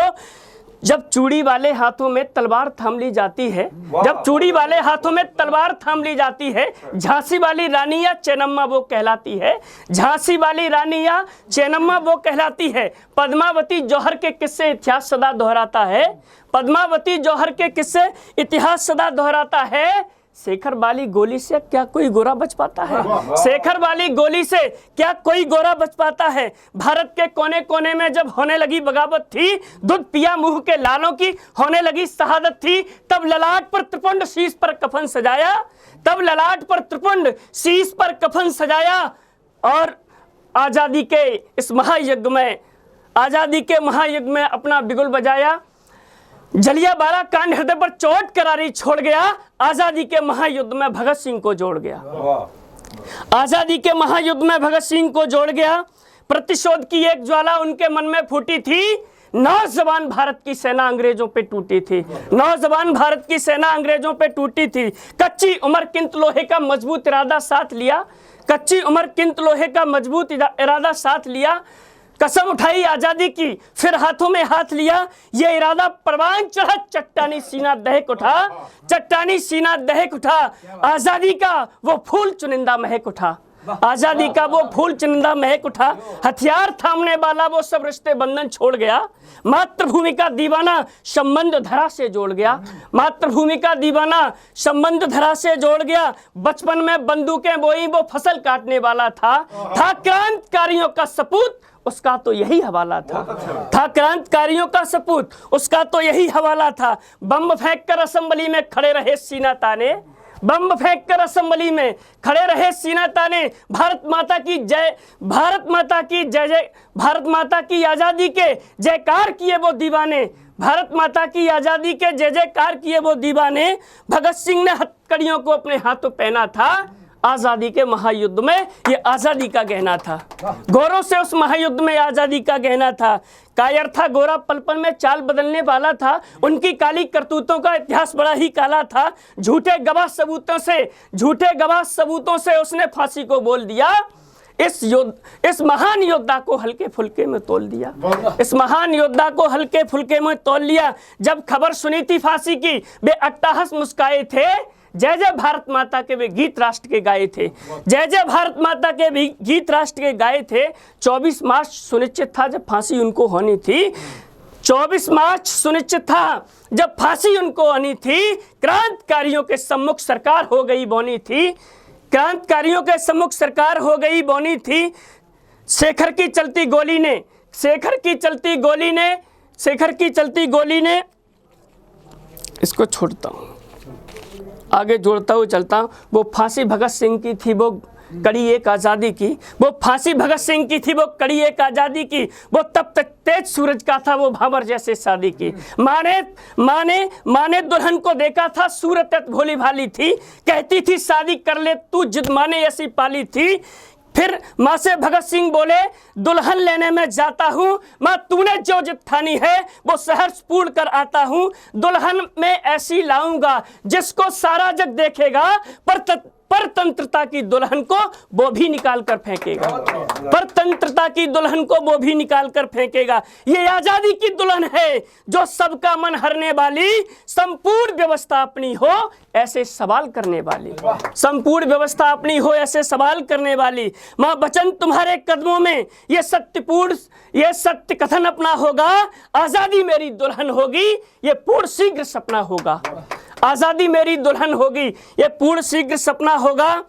Speaker 16: जब चूड़ी वाले हाथों में तलवार थाम ली जाती है। जब चूड़ी वाले हाथों में तलवार थाम ली जाती है। झांसी वाली रानी या चेन्नम्मा वो कहलाती है। झांसी वाली रानी या चेन्नम्मा वो कहलाती है। पद्मावती जौहर के किस्से इतिहास सदा दोहराता है। पद्मावती जौहर के किस्से इतिहास सदा दोहराता है। शेखर वाली गोली से क्या कोई गोरा बच पाता है? शेखर वाली गोली से क्या कोई गोरा बच पाता है? भारत के कोने कोने में जब होने लगी बगावत थी, दूध पिया मुंह के लालों की होने लगी शहादत थी, तब ललाट पर त्रिपुंड शीश पर कफन सजाया, तब ललाट पर त्रिपुंड शीश पर कफन सजाया और आजादी के इस महायज्ञ में, आजादी के महायज्ञ में अपना बिगुल बजाया। जलियांवाला कांड हृदय पर चोट करारी छोड़ गया, आजादी के महायुद्ध में भगत सिंह को जोड़ गया, आजादी के महायुद्ध में भगत सिंह को जोड़ गया। प्रतिशोध की एक ज्वाला उनके मन में फूटी थी, नौजवान भारत की सेना अंग्रेजों पे टूटी थी, नौजवान भारत की सेना अंग्रेजों पे टूटी थी। कच्ची उम्र किंतु लोहे का मजबूत इरादा साथ लिया, कच्ची उम्र किंतु लोहे का मजबूत इरादा साथ लिया। कसम उठाई आजादी की, फिर हाथों में हाथ लिया, ये इरादा परवान चढ़ा, चट्टानी सीना दहक उठा, चट्टानी सीना दहक उठा। आजादी का वो फूल चुनिंदा महक उठा, आजादी का वो फूल चुनिंदा महक उठा। हथियार थामने वाला वो सब रिश्ते बंधन छोड़ गया, मातृभूमि का दीवाना संबंध धरा से जोड़ गया, मातृभूमि का दीवाना संबंध धरा से जोड़ गया। बचपन में बंदूकें बोई वो फसल काटने वाला था क्रांतिकारियों का सपूत, उसका तो यही हवाला था क्रांतिकारियों का सपूत, उसका तो यही हवाला था। बम फेंक कर असेंबली में खड़े रहे सीना ताने, बम फेंक कर असेंबली में खड़े रहे सीना ताने। भारत माता की जय, भारत माता की जय जय, भारत माता की आजादी के जयकार किए वो दीवाने, भारत माता की आजादी के जय जयकार किए वो दीवाने। भगत सिंह ने हथकड़ियों को अपने हाथों पहना था, आजादी के महायुद्ध में ये आजादी का गहना था, गोरों से उस महायुद्ध में आजादी का गहना था। कायर था गोरा, पल पल में चाल बदलने वाला था, उनकी काली करतूतों का इतिहास बड़ा ही काला था। झूठे गवाह सबूतों से उसने फांसी को बोल दिया। इस महान योद्धा को हल्के फुल्के में तोल दिया, इस महान योद्धा को हल्के फुल्के में तोल लिया। जब खबर सुनी थी फांसी की, वे अट्टहास मुस्काए थे, जय जय भारत माता के वे गीत राष्ट्र के गाए थे, जय जय भारत माता के भी गीत राष्ट्र के गाए थे। 24 मार्च सुनिश्चित था जब फांसी उनको होनी थी, 24 मार्च सुनिश्चित था जब फांसी उनको होनी थी। क्रांतिकारियों के सम्मुख सरकार हो गई बौनी थी, क्रांतिकारियों के सम्मुख सरकार हो गई बौनी थी। शेखर की चलती गोली ने, शेखर की चलती गोली ने, शेखर की चलती गोली ने, इसको छोड़ता हूँ, आगे जोड़ता हुआ चलता हूँ। वो फांसी भगत सिंह की थी, वो कड़ी एक आज़ादी की, वो फांसी भगत सिंह की थी, वो कड़ी एक आज़ादी की। वो तब तक तेज सूरज का था, वो भावर जैसे शादी की। माने दुल्हन को देखा था, सूरत भोली भाली थी, कहती थी शादी कर ले तू, जिद माने ऐसी पाली थी। फिर माँ से भगत सिंह बोले दुल्हन लेने में जाता हूँ, माँ तूने जो जिद ठानी है वो सहर्ष पूर्ण कर आता हूँ। दुल्हन में ऐसी लाऊंगा जिसको सारा जग देखेगा, परतंत्रता की दुल्हन को वो भी निकाल कर फेंकेगा, परतंत्रता की दुल्हन को वो भी निकाल कर फेंकेगा। ये आजादी की दुल्हन है जो सबका मन हरने वाली, संपूर्ण व्यवस्था अपनी हो ऐसे सवाल करने वाली, संपूर्ण व्यवस्था अपनी हो ऐसे सवाल करने वाली। माँ बचन तुम्हारे कदमों में ये सत्य कथन अपना होगा, आजादी मेरी दुल्हन होगी ये पूर्ण शीघ्र सपना होगा, आजादी मेरी दुल्हन होगी ये पूर्ण शीघ्र सपना होगा।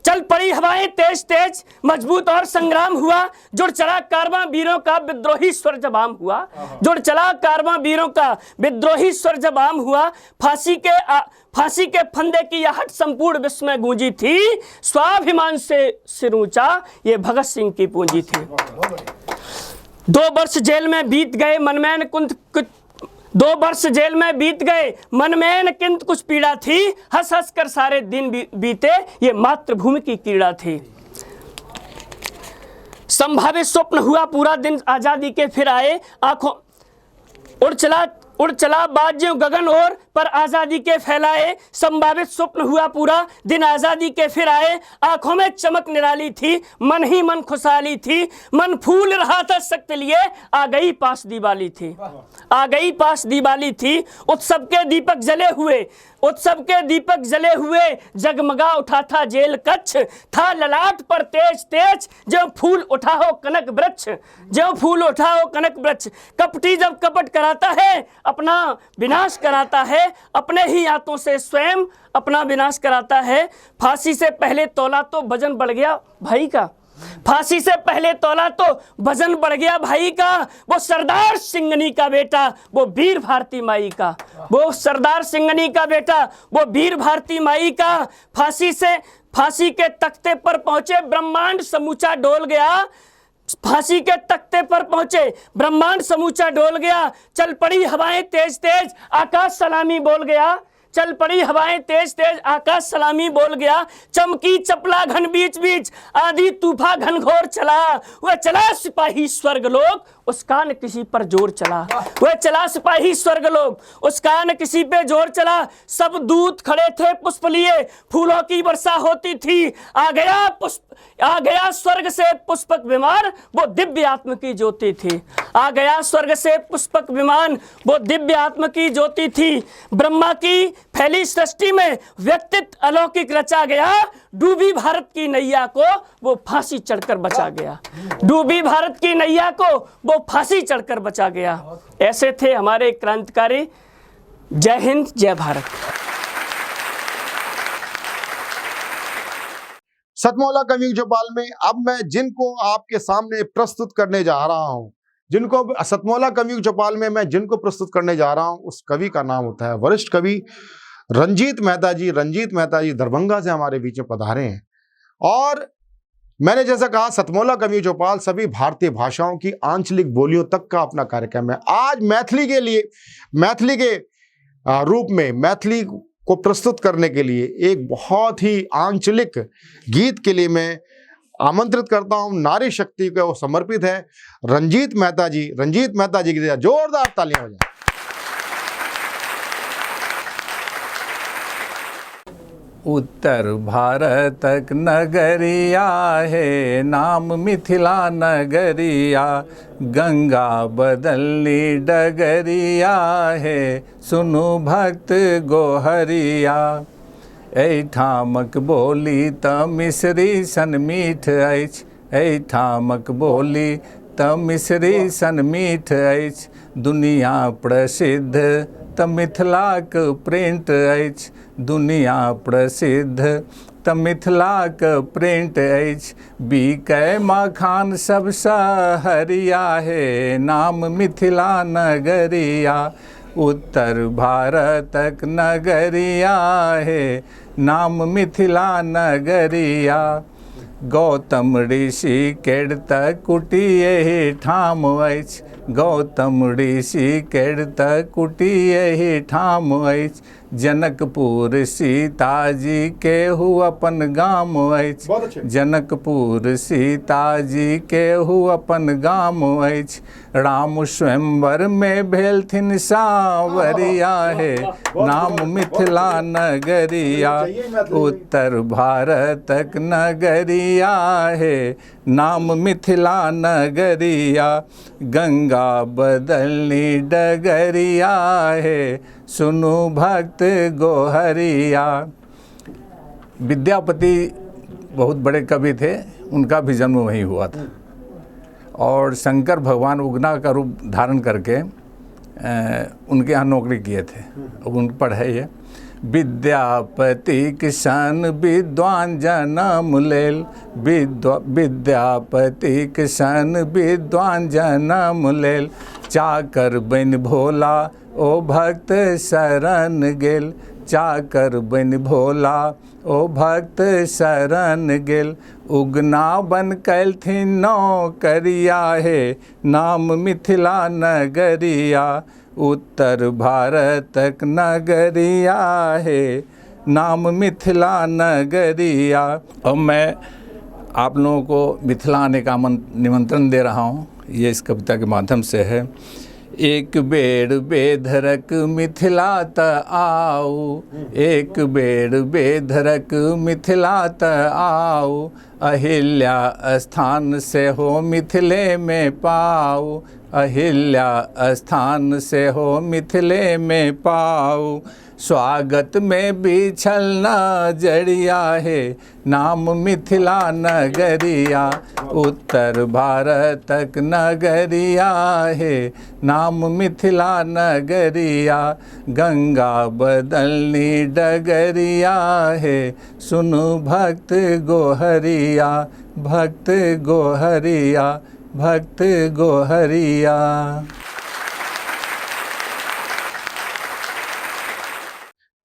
Speaker 16: चल पड़ी हवाएं तेज तेज, मजबूत और संग्राम हुआ, जुड़ चला कारवां वीरों का विद्रोही स्वर जब आम हुआ, जुड़ चला कारवां वीरों का विद्रोही स्वर जब आम हुआ। फांसी के फंदे की आहट संपूर्ण विश्व में गूंजी थी, स्वाभिमान से सिर ऊंचा ये भगत सिंह की पूंजी थी। 2 वर्ष जेल में बीत गए, मन में कुछ 2 वर्ष जेल में बीत गए, मन में किंतु कुछ पीड़ा थी, हंस हंस कर सारे दिन बीते ये मातृभूमि की कीड़ा थी। संभावित स्वप्न हुआ पूरा दिन आजादी के फिर आए, आंखों उड़ चला बाज्यों गगन और पर आजादी के फैलाए। संभावित स्वप्न हुआ पूरा दिन आजादी के फिर आए, आंखों में चमक निराली थी, मन ही मन खुशहाली थी, मन फूल रहा था शक्ति लिए, आ गई पास दिवाली थी, आ गई पास दिवाली थी। उत्सव के दीपक जले हुए, उत्सव के दीपक जले हुए, जगमगा उठा था जेल कच्छ, था ललाट पर तेज तेज, जो फूल उठा हो कनक वृक्ष, जो फूल उठा हो कनक वृक्ष। कपटी जब कपट कराता है अपना विनाश कराता है, है, अपने ही हाथों से स्वयं अपना विनाश कराता है। फांसी से पहले तोला तो वजन बढ़ गया भाई का, फांसी से पहले तोला तो वजन बढ़ गया भाई का। वो सरदार सिंगनी का बेटा, वो वीर भारती माई का, वो सरदार सिंगनी का बेटा, वो वीर भारती माई का। फांसी के तख्ते पर पहुंचे ब्रह्मांड समूचा डोल गया, फांसी के तख्ते पर पहुंचे ब्रह्मांड समूचा डोल गया। चल पड़ी हवाएं तेज तेज आकाश सलामी बोल गया, चल पड़ी हवाएं तेज तेज आकाश सलामी बोल गया। चमकी चपला घन बीच बीच आधी तूफा घनघोर चला, वह चला सिपाही स्वर्गलोक उसका न किसी पर जोर चला, वह चला सिपाही स्वर्गलोक उसका न किसी पे जोर चला। सब दूत खड़े थे पुष्प लिए, फूलों की वर्षा होती थी। आ गया स्वर्ग से पुष्पक विमान, वो दिव्य आत्म की ज्योति थी। आ गया स्वर्ग से पुष्पक विमान, वो दिव्य आत्म की ज्योति थी। ब्रह्मा की फैली सृष्टि में व्यक्तित्व अलौकिक रचा गया। डूबी भारत की नैया को वो फांसी चढ़कर बचा गया, डूबी भारत की नैया को वो फांसी चढ़कर बचा गया। ऐसे थे हमारे क्रांतिकारी। जय हिंद, जय भारत।
Speaker 9: सतमौला कवियों की चौपाल में अब मैं जिनको आपके सामने प्रस्तुत करने जा रहा हूं, जिनको सतमौला कवियों की चौपाल में मैं जिनको प्रस्तुत करने जा रहा हूं, उस कवि का नाम होता है वरिष्ठ कवि रंजीत मेहता जी। रंजीत मेहता जी दरभंगा से हमारे बीच में पधारे हैं। और मैंने जैसा कहा, सतमौला कवियों चौपाल सभी भारतीय भाषाओं की आंचलिक बोलियों तक का अपना कार्यक्रम है। आज मैथिली के लिए, मैथिली के रूप में मैथिली को प्रस्तुत करने के लिए एक बहुत ही आंचलिक गीत के लिए मैं आमंत्रित करता हूं। नारी शक्ति को समर्पित है रंजीत मेहता जी। रंजीत मेहता जी की जोरदार तालियां हो जाए।
Speaker 17: उत्तर भारतक नगरिया है, नाम मिथिला नगरिया। गंगा बदलनी डगरिया है, सुनु भक्त गोहरिया। एठामक बोली त मिसरी सन मीठ अछि, एठामक बोली त मिसरी सन मीठ अछि। दुनिया प्रसिद्ध त मिथिलाक प्रिंट अछि, दुनिया प्रसिद्ध त मिथिलाक प्रिंट अछि। बिकै मखान सब सहरिया है, नाम मिथिला नगरिया। उत्तर भारतक नगरिया है, नाम मिथिला नगरिया। गौतम ऋषि केड़त कुटी एहि ठाम अछि, गौतम ऋषि केड़त कुटी एहि ठाम अछि। जनकपुर सीताजी केहू अपन गाम अछि, जनकपुर सीताजी केहू अपन गाम अछि। राम स्वयंवर में भेलथिन सांवरिया है, नाम मिथिला नगरिया। उत्तर भारतक नगरिया है, नाम मिथिला नगरिया। गंगा बदलनी डगरिया है, सुनु भक्त गोहरिया। विद्यापति बहुत बड़े कवि थे, उनका भी जन्म वहीं हुआ था। और शंकर भगवान उगना का रूप धारण करके उनके यहाँ नौकरी किए थे। उन पर है ये, विद्यापति किशन विद्वान जनम लेल, विद्यापति किशन विद्वान जनम लेल। चाकर बनि भोला ओ भक्त शरण गेल, चाकर बनि भोला ओ भक्त शरण गेल। उगना बन कैलथिन नौकरिया है, नाम मिथिला नगरिया। उत्तर भारतक नगरिया है, नाम मिथिला नगरिया। अब मैं आप लोगों को मिथिला आने का निमंत्रण दे रहा हूँ, ये इस कविता के माध्यम से है। एक बेर बेधरक मिथिला त आऊ, एक बेर बेधरक मिथिला त आऊ। अहिल्या स्थान से हो मिथिले में पाऊ, अहिल्या स्थान से हो मिथिले में पाऊ। स्वागत में बिछल नजरिया है, नाम मिथिला नगरिया। उत्तर भारतक नगरिया है, नाम मिथिला नगरिया। गंगा बदलनी डगरिया है, सुनु भक्त गोहरिया। भक्त गोहरिया, भक्त गोहरिया।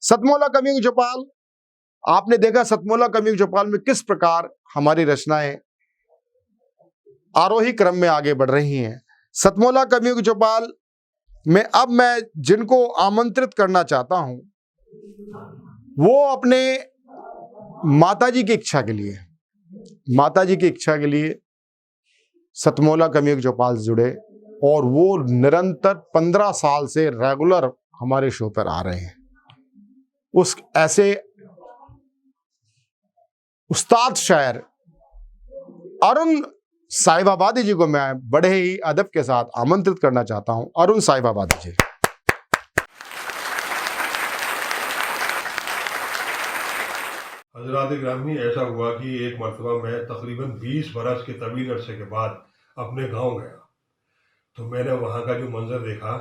Speaker 9: सतमोला कवियों की चौपाल, आपने देखा सतमोला कवियों की चौपाल में किस प्रकार हमारी रचनाएं आरोही क्रम में आगे बढ़ रही हैं। सतमोला कवियों की चौपाल में अब मैं जिनको आमंत्रित करना चाहता हूं वो अपने माताजी की इच्छा के लिए, माताजी की इच्छा के लिए सतमोला कवियों की चौपाल से जुड़े और वो निरंतर 15 साल से रेगुलर हमारे शो पर आ रहे हैं। उस ऐसे उस्ताद शायर अरुण साहिबाबादी जी को मैं बड़े ही अदब के साथ आमंत्रित करना चाहता हूं। अरुण साहिबाबादी जी।
Speaker 18: हजरात ग्रामी, ऐसा हुआ कि एक मरतबा मैं तकरीबन 20 बरस के तवील अरसे के बाद अपने गांव गया, तो मैंने वहाँ का जो मंजर देखा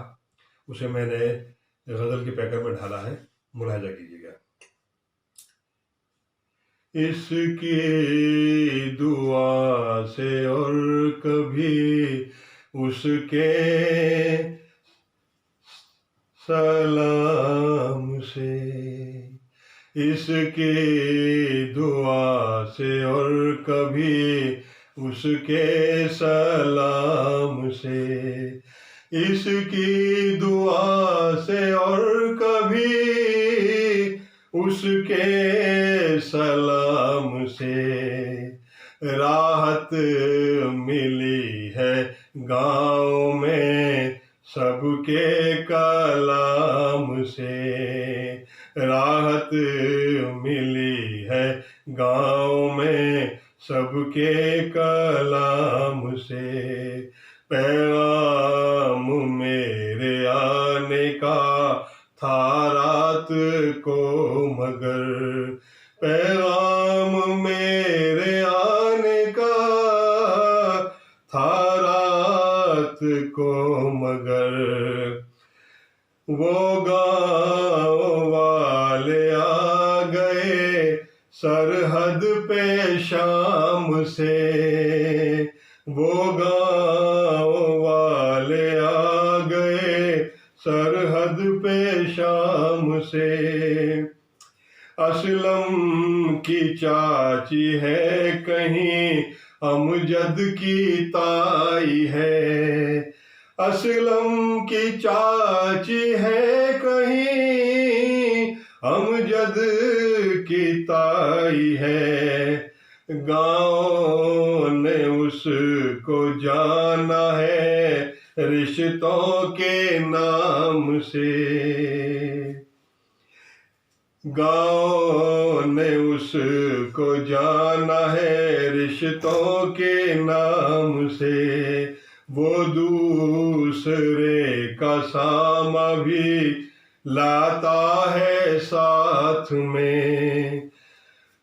Speaker 18: उसे मैंने गज़ल के पैकर में ढाला है, मुलाहिजा कीजिएगा। इसकी दुआ से और कभी उसके सलाम से, इसकी दुआ से और कभी उसके सलाम से, इसकी दुआ से और कभी उसके सलाम से राहत मिली है गाँव में सबके कलाम से, राहत मिली है गाँव में सबके कलाम से। पैगाम मेरे आने का था रात को मगर, पैगाम मेरे आने का था रात को मगर, वो गाँव वाले आ गए सरहद पे शाम से, वो गाँव वाले आ गए सरहद पे शाम से। असलम की चाची है कहीं अमजद की ताई है, असलम की चाची है कहीं अमजद की ताई है। गाँव ने उसको जाना है रिश्तों के नाम से, गाँव ने उसको जाना है रिश्तों के नाम से। वो दूसरे का सामा भी लाता है साथ में,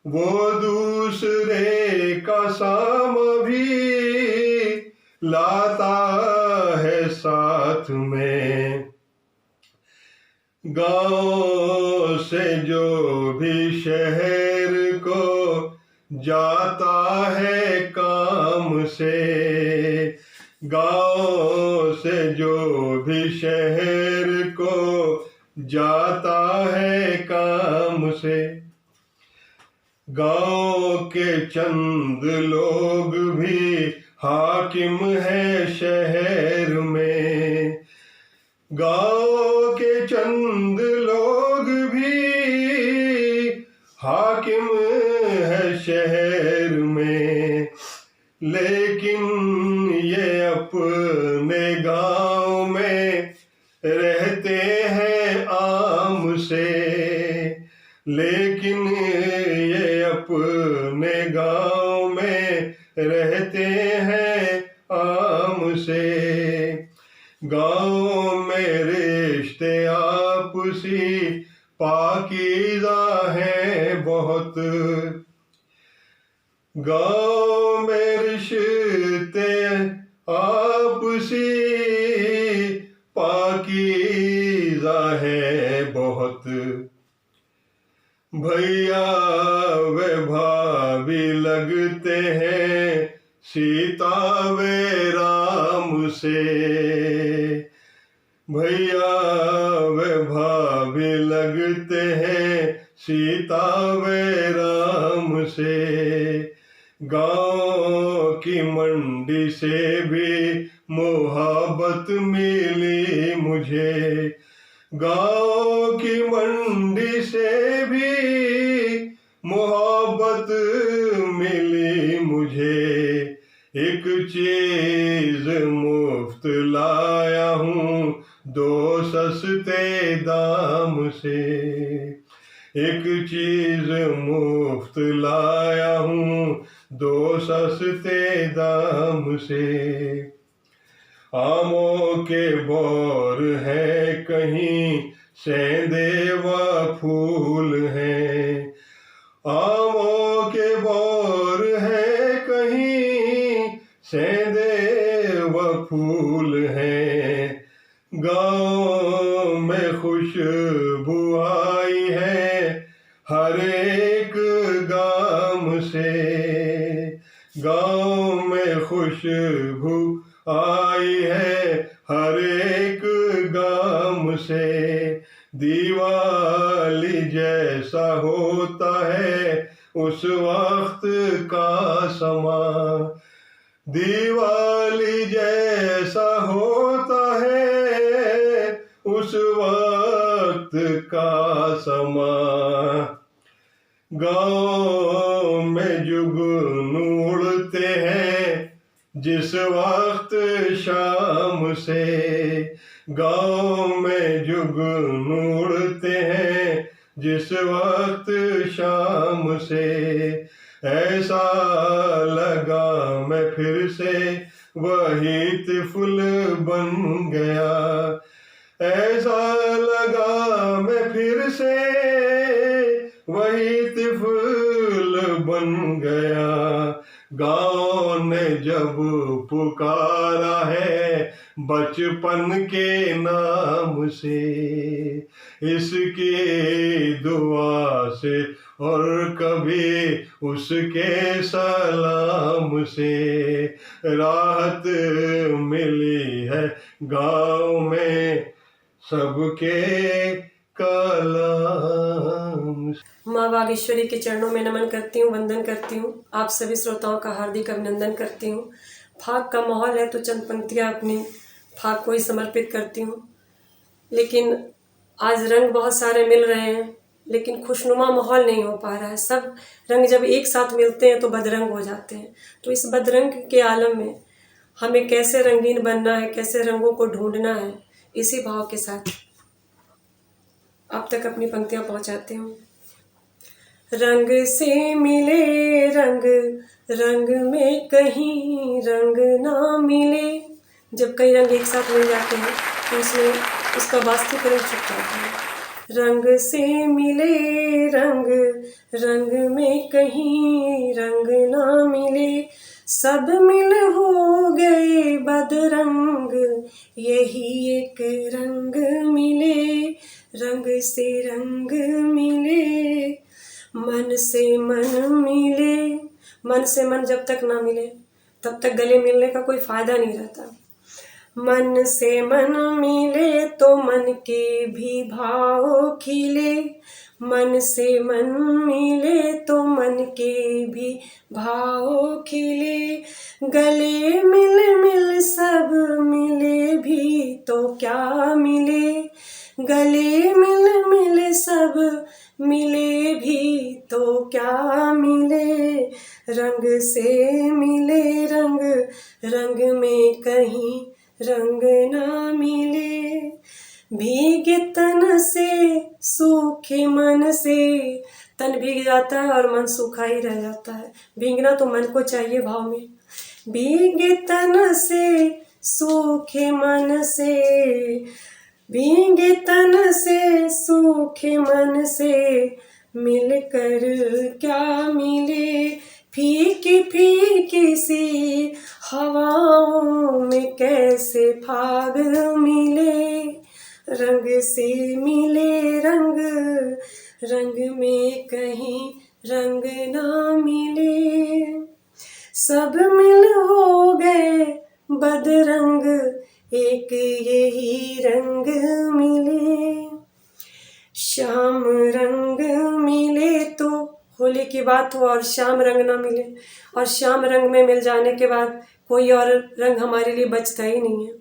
Speaker 18: वो दूसरे का सामा भी लाता है साथ में। गाँव से जो भी शहर को जाता है काम से, गाँव से जो भी शहर को जाता है काम से। गाँव के चंद लोग भी हाकिम है शहर में, गाँव के चंद लोग भी हाकिम है शहर में। लेकिन ये अपने गाँव में रहते हैं आम से, लेकिन ये अपने गाँव में रहते हैं आम से। गाँव में रिश्ते आपसी पाकीज़ा है बहुत, गाँव में रिश्ते आपसी पाकीज़ा है बहुत। भैया वे भाभी लगते हैं सीता वे राम से, भैया वे भाभी लगते हैं सीता वे राम से। गाँव की मंडी से भी मोहब्बत मिली मुझे, गाँव की मंडी से भी मोहब्बत मिली मुझे। एक चीज मुफ्त लाया हूँ 2 सस्ते दाम से, एक चीज मुफ्त लाया हूँ 2 सस्ते दाम से। आमों के बोर है कहीं सेंधे व फूल हैं, आमों के बोर है कहीं सेंधे व फूल हैं। गाँव में खुशबू आई है हर एक गाम से, गाँव में खुशबू आई है हर एक गाम से। दिवाली जैसा होता है उस वक्त का समा, दिवाली जैसा होता है उस वक्त का समा। गाँव में जुगनू उड़ते हैं जिस वक्त शाम से, गाँव में जुगनू उड़ते हैं जिस वक्त शाम से। ऐसा लगा मैं फिर से वही तिफल बन गया, ऐसा लगा मैं फिर से वही तिफल बन गया। गाँव ने जब पुकारा है बचपन के नाम से, इसकी दुआ से और कभी उसके सलाम से राहत मिली है गाँव में सबके कलाम।
Speaker 19: माँ बागेश्वरी के चरणों में नमन करती हूँ, वंदन करती हूँ। आप सभी श्रोताओं का हार्दिक अभिनंदन करती हूँ। फाग का माहौल है तो चंद पंक्तियाँ अपनी फाग को ही समर्पित करती हूँ। लेकिन आज रंग बहुत सारे मिल रहे हैं लेकिन खुशनुमा माहौल नहीं हो पा रहा है। सब रंग जब एक साथ मिलते हैं तो बदरंग हो जाते हैं। तो इस बदरंग के आलम में हमें कैसे रंगीन बनना है, कैसे रंगों को ढूंढना है, इसी भाव के साथ आप तक अपनी पंक्तियाँ पहुँचाती हूँ। रंग से मिले रंग, रंग में कहीं रंग ना मिले। जब कई रंग एक साथ मिल जाते हैं तो इसमें उसका वास्तविक रंग छुप जाता है। रंग से मिले रंग, रंग में कहीं रंग ना मिले। सब मिल हो गए बदरंग, यही एक रंग मिले। रंग से रंग मिले, मन से मन मिले। मन से मन जब तक ना मिले तब तक गले मिलने का कोई फायदा नहीं रहता। मन से मन मिले तो मन के भी भाव खिले। मन से मन मिले तो मन के भी भाव खिले। गले मिल मिल सब मिले भी तो क्या मिले। गले मिल मिल सब मिले भी तो क्या मिले। रंग से मिले रंग, रंग में कहीं रंग ना मिले। भीगे तन से सूखे मन से, तन भीग जाता है और मन सूखा ही रह जाता है। भीगना तो मन को चाहिए भाव में। भीगे तन से सूखे मन से, भीगे तन से, सूखे मन से मिलकर क्या मिले, फीकी फीकी सी हवाओं में कैसे फाग मिले, रंग से मिले रंग, रंग में कहीं रंग ना मिले, सब मिल हो गए बदरंग, एक यही रंग मिले, श्याम रंग मिले तो होली की बात हो और श्याम रंग ना मिले, और श्याम रंग में मिल जाने के बाद कोई और रंग हमारे लिए बचता ही नहीं है।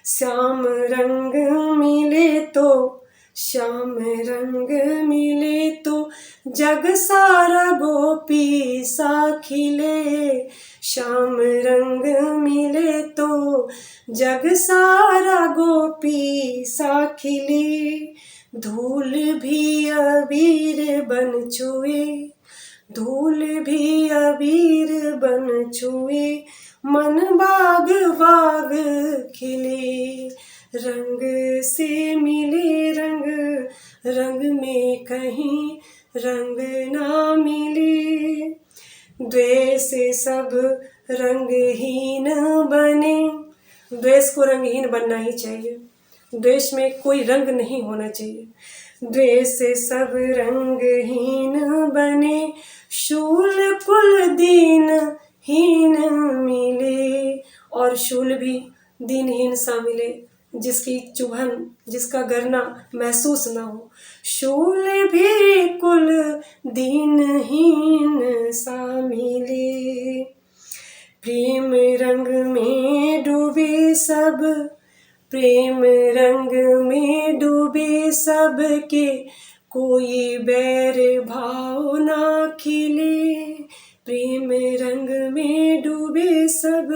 Speaker 19: श्याम रंग मिले तो, श्याम रंग मिले तो जग सारा गोपी सा खिले, श्याम रंग मिले तो जग सारा गोपी सा खिले, धूल भी अबीर बन छुए, धूल भी अबीर बन छुए, मन बाग बाग खिले, रंग से मिले रंग, रंग में कहीं रंग ना मिले, द्वेष से सब रंगहीन बने, द्वेष को रंगहीन बनना ही चाहिए, द्वेष में कोई रंग नहीं होना चाहिए, द्वेष से सब रंगहीन बने, शूल कुल दीन हीन मिले, और शूल भी दीनहीन सा मिले, जिसकी चुभन, जिसका गरना महसूस ना हो, शूल भी कुल दीनहीन सा मिले, प्रेम रंग में डूबे सब, प्रेम रंग में डूबे सब के कोई बैर भाव ना खिले, प्रेम रंग में डूबे सब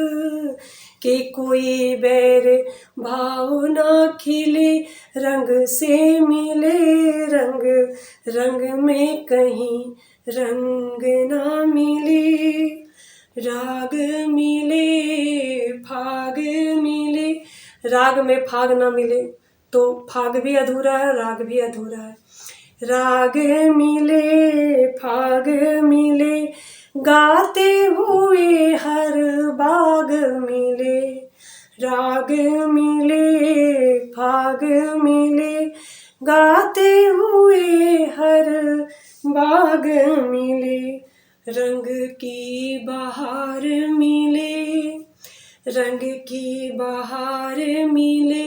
Speaker 19: के कोई बैर भाव ना खिले, रंग से मिले रंग, रंग में कहीं रंग ना मिले, राग मिले फाग मिले, राग में फाग ना मिले तो फाग भी अधूरा है, राग भी अधूरा है, राग मिले फाग मिले, गाते हुए हर बाग मिले, राग मिले फाग मिले, गाते हुए हर बाग मिले, रंग की बहार मिले, रंग की बहार मिले,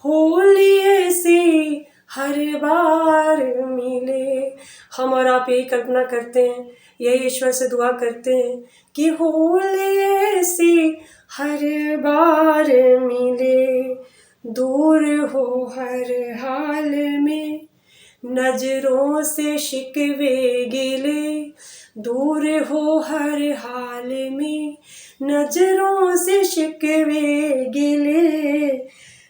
Speaker 19: होली ऐसी हर बार मिले। हम और आप यही कल्पना करते हैं, यही ईश्वर से दुआ करते हैं कि होली ऐसी हर बार मिले, दूर हो हर हाल में नजरों से शिकवे गिले, दूर हो हर हाल में नजरों से शिकवे गिले,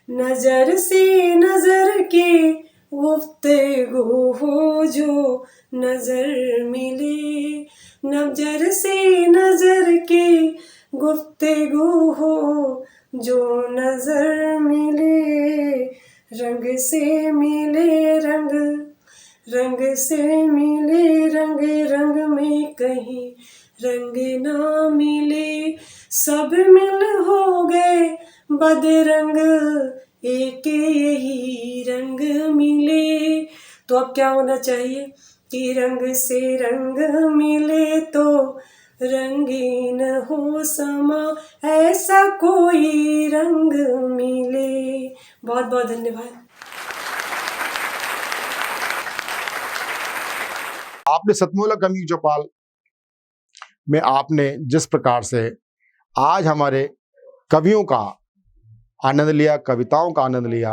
Speaker 19: नजर से नजर के गुफ्तगू हो जो नजर मिले, नजर से नजर के गुफ्तगू हो जो नजर मिले, रंग से मिले रंग, रंग से मिले रंग, रंग में कहीं रंग ना मिले, सब मिल हो गए बदरंग, एक यही रंग मिले। तो अब क्या होना चाहिए कि रंग से रंग मिले तो रंगीन हो समा, ऐसा कोई रंग मिले। बहुत बहुत धन्यवाद।
Speaker 9: आपने सतमोला कम्युनिटी चौपाल में आपने जिस प्रकार से आज हमारे कवियों का आनंद लिया, कविताओं का आनंद लिया,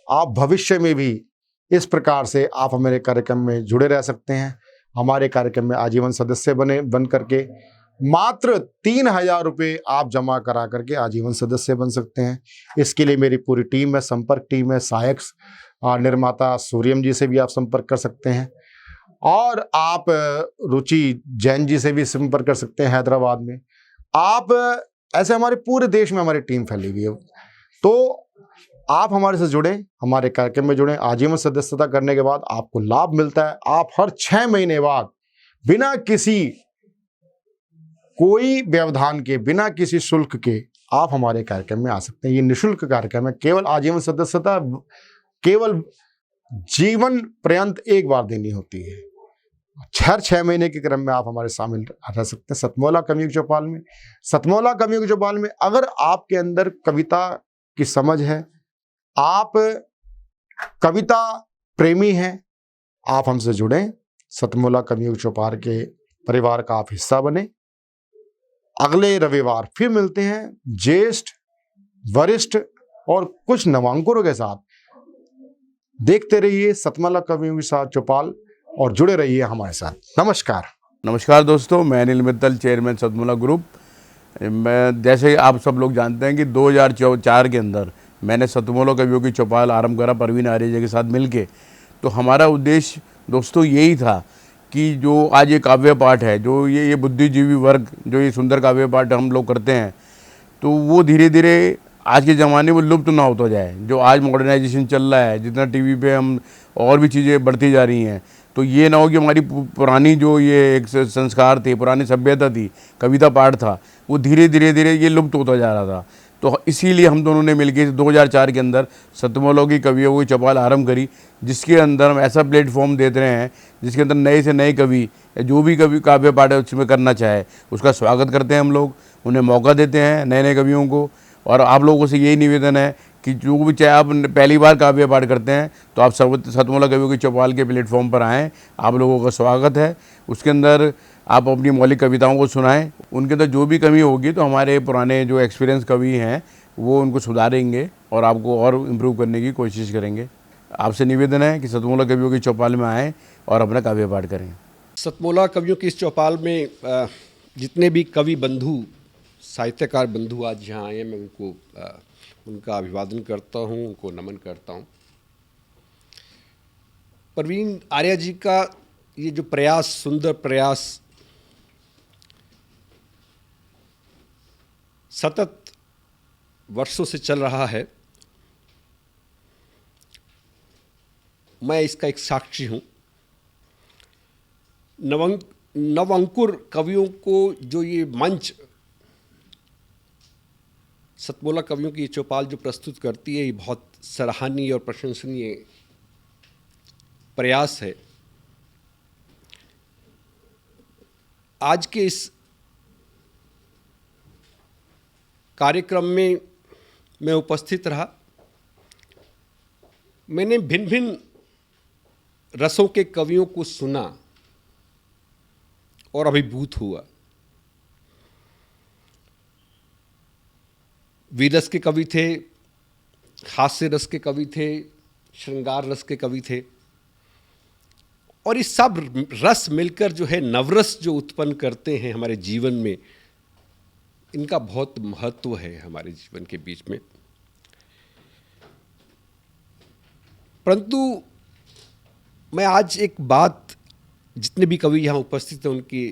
Speaker 9: आप भविष्य में भी इस प्रकार से आप हमारे कार्यक्रम में जुड़े रह सकते हैं। हमारे कार्यक्रम में आजीवन सदस्य बन करके मात्र 3,000 रुपये आप जमा करा करके आजीवन सदस्य बन सकते हैं। इसके लिए मेरी पूरी टीम है, संपर्क टीम है, सहायक निर्माता सूर्यम जी से भी आप संपर्क कर सकते हैं, और आप रुचि जैन जी से भी संपर्क कर सकते हैं हैदराबाद में। आप ऐसे हमारे पूरे देश में हमारी टीम फैली हुई है। तो आप हमारे से जुड़े, हमारे कार्यक्रम में जुड़े। आजीवन सदस्यता करने के बाद आपको लाभ मिलता है। आप हर 6 महीने बाद बिना किसी कोई व्यवधान के, बिना किसी शुल्क के आप हमारे कार्यक्रम में आ सकते हैं। ये निःशुल्क कार्यक्रम है। केवल आजीवन सदस्यता केवल जीवन पर्यंत एक बार देनी होती है। हर 6 महीने के क्रम में आप हमारे शामिल रह सकते हैं सतमौला कवियों की चौपाल में। सतमौला कवियों की चौपाल में अगर आपके अंदर कविता की समझ है, आप कविता प्रेमी हैं, आप हमसे जुड़ें। सतमौला कवियों की चौपाल के परिवार का आप हिस्सा बने। अगले रविवार फिर मिलते हैं ज्येष्ठ, वरिष्ठ और कुछ नवांकुरों के साथ। देखते रहिए सतमौला कवियों के साथ चौपाल और जुड़े रहिए हमारे साथ। नमस्कार।
Speaker 20: नमस्कार दोस्तों, मैं अनिल मित्तल, चेयरमैन सतमौला ग्रुप। मैं जैसे आप सब लोग जानते हैं कि 2004 के अंदर मैंने सतमौला कवियों की चौपाल आरंभ करा परवीन आर्य जी के साथ मिलके। तो हमारा उद्देश्य दोस्तों यही था कि जो आज ये काव्य पाठ है, जो ये बुद्धिजीवी वर्ग जो ये सुंदर काव्य पाठ हम लोग करते हैं, तो वो धीरे धीरे आज के ज़माने में लुप्त ना होता जाए। जो आज मॉडर्नाइजेशन चल रहा है, जितना टीवी पे हम और भी चीज़ें बढ़ती जा रही हैं, तो ये ना हो कि हमारी पुरानी जो ये एक संस्कार थे, पुरानी सभ्यता थी, कविता पाठ था, वो धीरे धीरे ये लुप्त होता जा रहा था। तो इसीलिए हम दोनों ने मिलकर 2004 के अंदर सतमौला की कवियों की चौपाल आरंभ करी, जिसके अंदर हम ऐसा प्लेटफॉर्म देते रहे हैं जिसके अंदर नए से नए कवि या जो भी कवि काव्य पाठ है उसमें करना चाहे उसका स्वागत करते हैं हम लोग, उन्हें मौका देते हैं नए नए कवियों को। और आप लोगों से यही निवेदन है कि जो भी चाहे आप पहली बार काव्य पाठ करते हैं तो आप सतमौला कवियों की चौपाल के प्लेटफॉर्म पर आएँ, आप लोगों का स्वागत है। उसके अंदर आप अपनी मौलिक कविताओं को सुनाएं, उनके अंदर जो भी कमी होगी तो हमारे पुराने जो एक्सपीरियंस कवि हैं वो उनको सुधारेंगे और आपको और इम्प्रूव करने की कोशिश करेंगे। आपसे निवेदन है कि सतमौला कवियों की चौपाल में आएँ और अपना काव्य पाठ करें।
Speaker 21: सतमौला कवियों की इस चौपाल में जितने भी कवि बंधु, साहित्यकार बंधु आज यहाँ आए हैं, मैं उनका अभिवादन करता हूँ, उनको नमन करता हूँ। परवीन आर्य जी का ये जो प्रयास, सुंदर प्रयास सतत वर्षों से चल रहा है, मैं इसका एक साक्षी हूँ। नवअंकुर कवियों को जो ये मंच सतमौला कवियों की चौपाल जो प्रस्तुत करती है, ये बहुत सराहनीय और प्रशंसनीय प्रयास है। आज के इस कार्यक्रम में मैं उपस्थित रहा। मैंने भिन्न भिन्न रसों के कवियों को सुना और अभिभूत हुआ। वीर रस के कवि थे, हास्य रस के कवि थे, श्रृंगार रस के कवि थे, और ये सब रस मिलकर जो है नवरस जो उत्पन्न करते हैं हमारे जीवन में, इनका बहुत महत्व है हमारे जीवन के बीच में। परंतु मैं आज एक बात जितने भी कवि यहाँ उपस्थित हैं उनके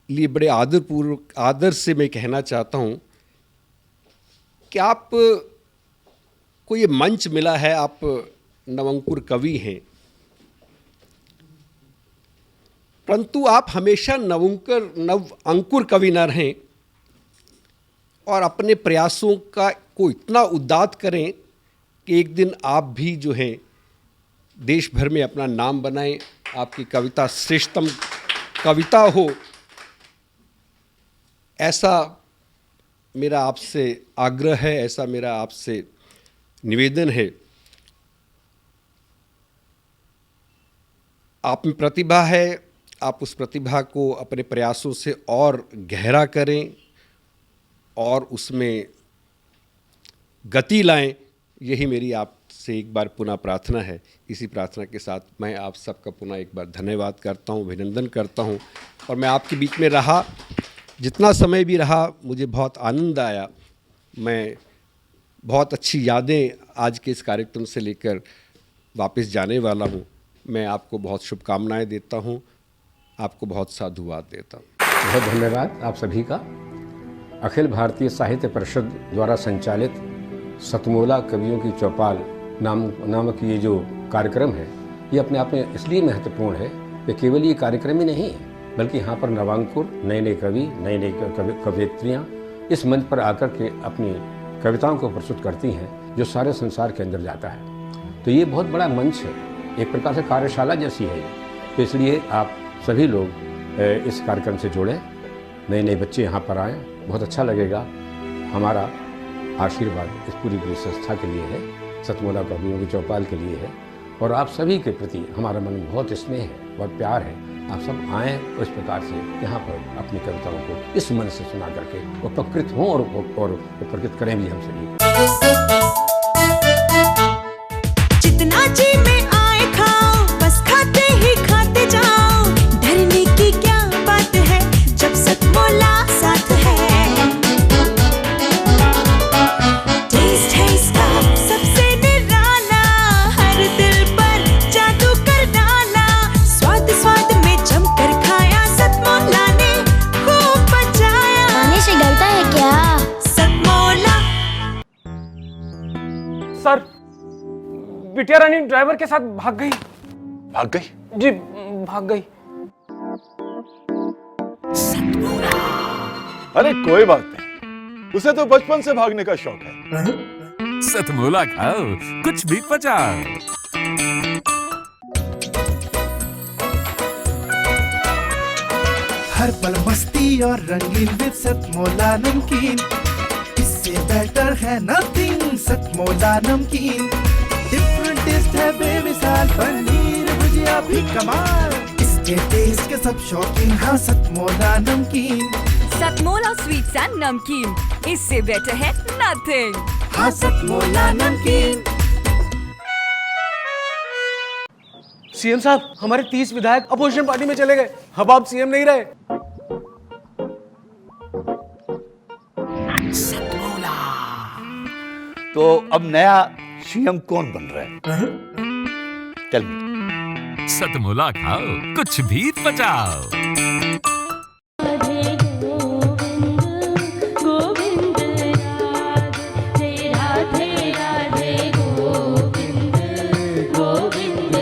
Speaker 21: लिए बड़े आदर से मैं कहना चाहता हूँ कि आप को ये मंच मिला है, आप नवअंकुर कवि हैं, परंतु आप हमेशा नव अंकुर कवि न रहें और अपने प्रयासों को इतना उद्दात करें कि एक दिन आप भी जो है देश भर में अपना नाम बनाएं, आपकी कविता श्रेष्ठतम कविता हो, ऐसा मेरा आपसे आग्रह है, ऐसा मेरा आपसे निवेदन है। आप में प्रतिभा है, आप उस प्रतिभा को अपने प्रयासों से और गहरा करें और उसमें गति लाएं, यही मेरी आपसे एक बार पुनः प्रार्थना है। इसी प्रार्थना के साथ मैं आप सबका पुनः एक बार धन्यवाद करता हूं, अभिनंदन करता हूं। और मैं आपके बीच में रहा, जितना समय भी रहा, मुझे बहुत आनंद आया। मैं बहुत अच्छी यादें आज के इस कार्यक्रम से लेकर वापस जाने वाला हूं। मैं आपको बहुत शुभकामनाएं देता हूं, आपको बहुत साधुवाद देता हूं।
Speaker 2: बहुत धन्यवाद आप सभी का। अखिल भारतीय साहित्य परिषद द्वारा संचालित सतमोला कवियों की चौपाल नामक ये जो कार्यक्रम है, ये अपने आप में इसलिए महत्वपूर्ण है कि केवल ये कार्यक्रम ही नहीं है, बल्कि यहाँ पर नवांकुर नए नए कवि, नए नए कवयित्रियाँ इस मंच पर आकर के अपनी कविताओं को प्रस्तुत करती हैं, जो सारे संसार के अंदर जाता है। तो ये बहुत बड़ा मंच है, एक प्रकार से कार्यशाला जैसी है। तो इसलिए आप सभी लोग इस कार्यक्रम से जुड़ें, नए नए बच्चे यहाँ पर आएँ, बहुत अच्छा लगेगा। हमारा आशीर्वाद इस पूरी संस्था के लिए है, सतमोला कवियों की चौपाल के लिए है, और आप सभी के प्रति हमारा मन बहुत स्नेह है, बहुत प्यार है। आप सब आएँ और इस प्रकार से यहाँ पर अपनी कविताओं को इस मन से सुना करके उपकृत हों और उपकृत करें भी हम सभी।
Speaker 7: जितना जी में आए खाओ, बस खाते ही खाते जाओ, डरने की क्या बात है जब सतमोला साथ है। टेस्ट है इसका सबसे निराला, हर दिल पर जादू कर डाला, स्वाद स्वाद में जमकर खाया, सतमोला ने खूब बचाया।
Speaker 8: खाने से गलता है क्या?
Speaker 7: सतमोला।
Speaker 4: सर, बिटिया रानी ड्राइवर के साथ भाग गई।
Speaker 14: भाग गई?
Speaker 4: जी, भाग गई।
Speaker 14: अरे कोई बात नहीं, उसे तो बचपन से भागने का शौक है।
Speaker 5: सतमोला खाओ, कुछ भी पचाओ।
Speaker 6: हर पल मस्ती और रंगीन विद सतमोला नमकीन, इससे बेटर है नथिंग। सतमोला नमकीन डिफरेंट टेस्ट है बेमिसाल, पनीर भुजिया भी कमाल, इसके टेस्ट के सब शौकीन। हाँ सतमोला नमकीन,
Speaker 15: सतमोला स्वीट्स एंड नमकीन, इससे बेटर है नथिंग।
Speaker 6: हाँ सतमोला नमकीन।
Speaker 4: सीएम साहब, हमारे 30 विधायक अपोजिशन पार्टी में चले गए। अब आप सीएम नहीं रहे।
Speaker 3: तो अब नया सीएम कौन बन रहा है? Tell me.
Speaker 5: सतमोला खाओ, कुछ भी पचाओ।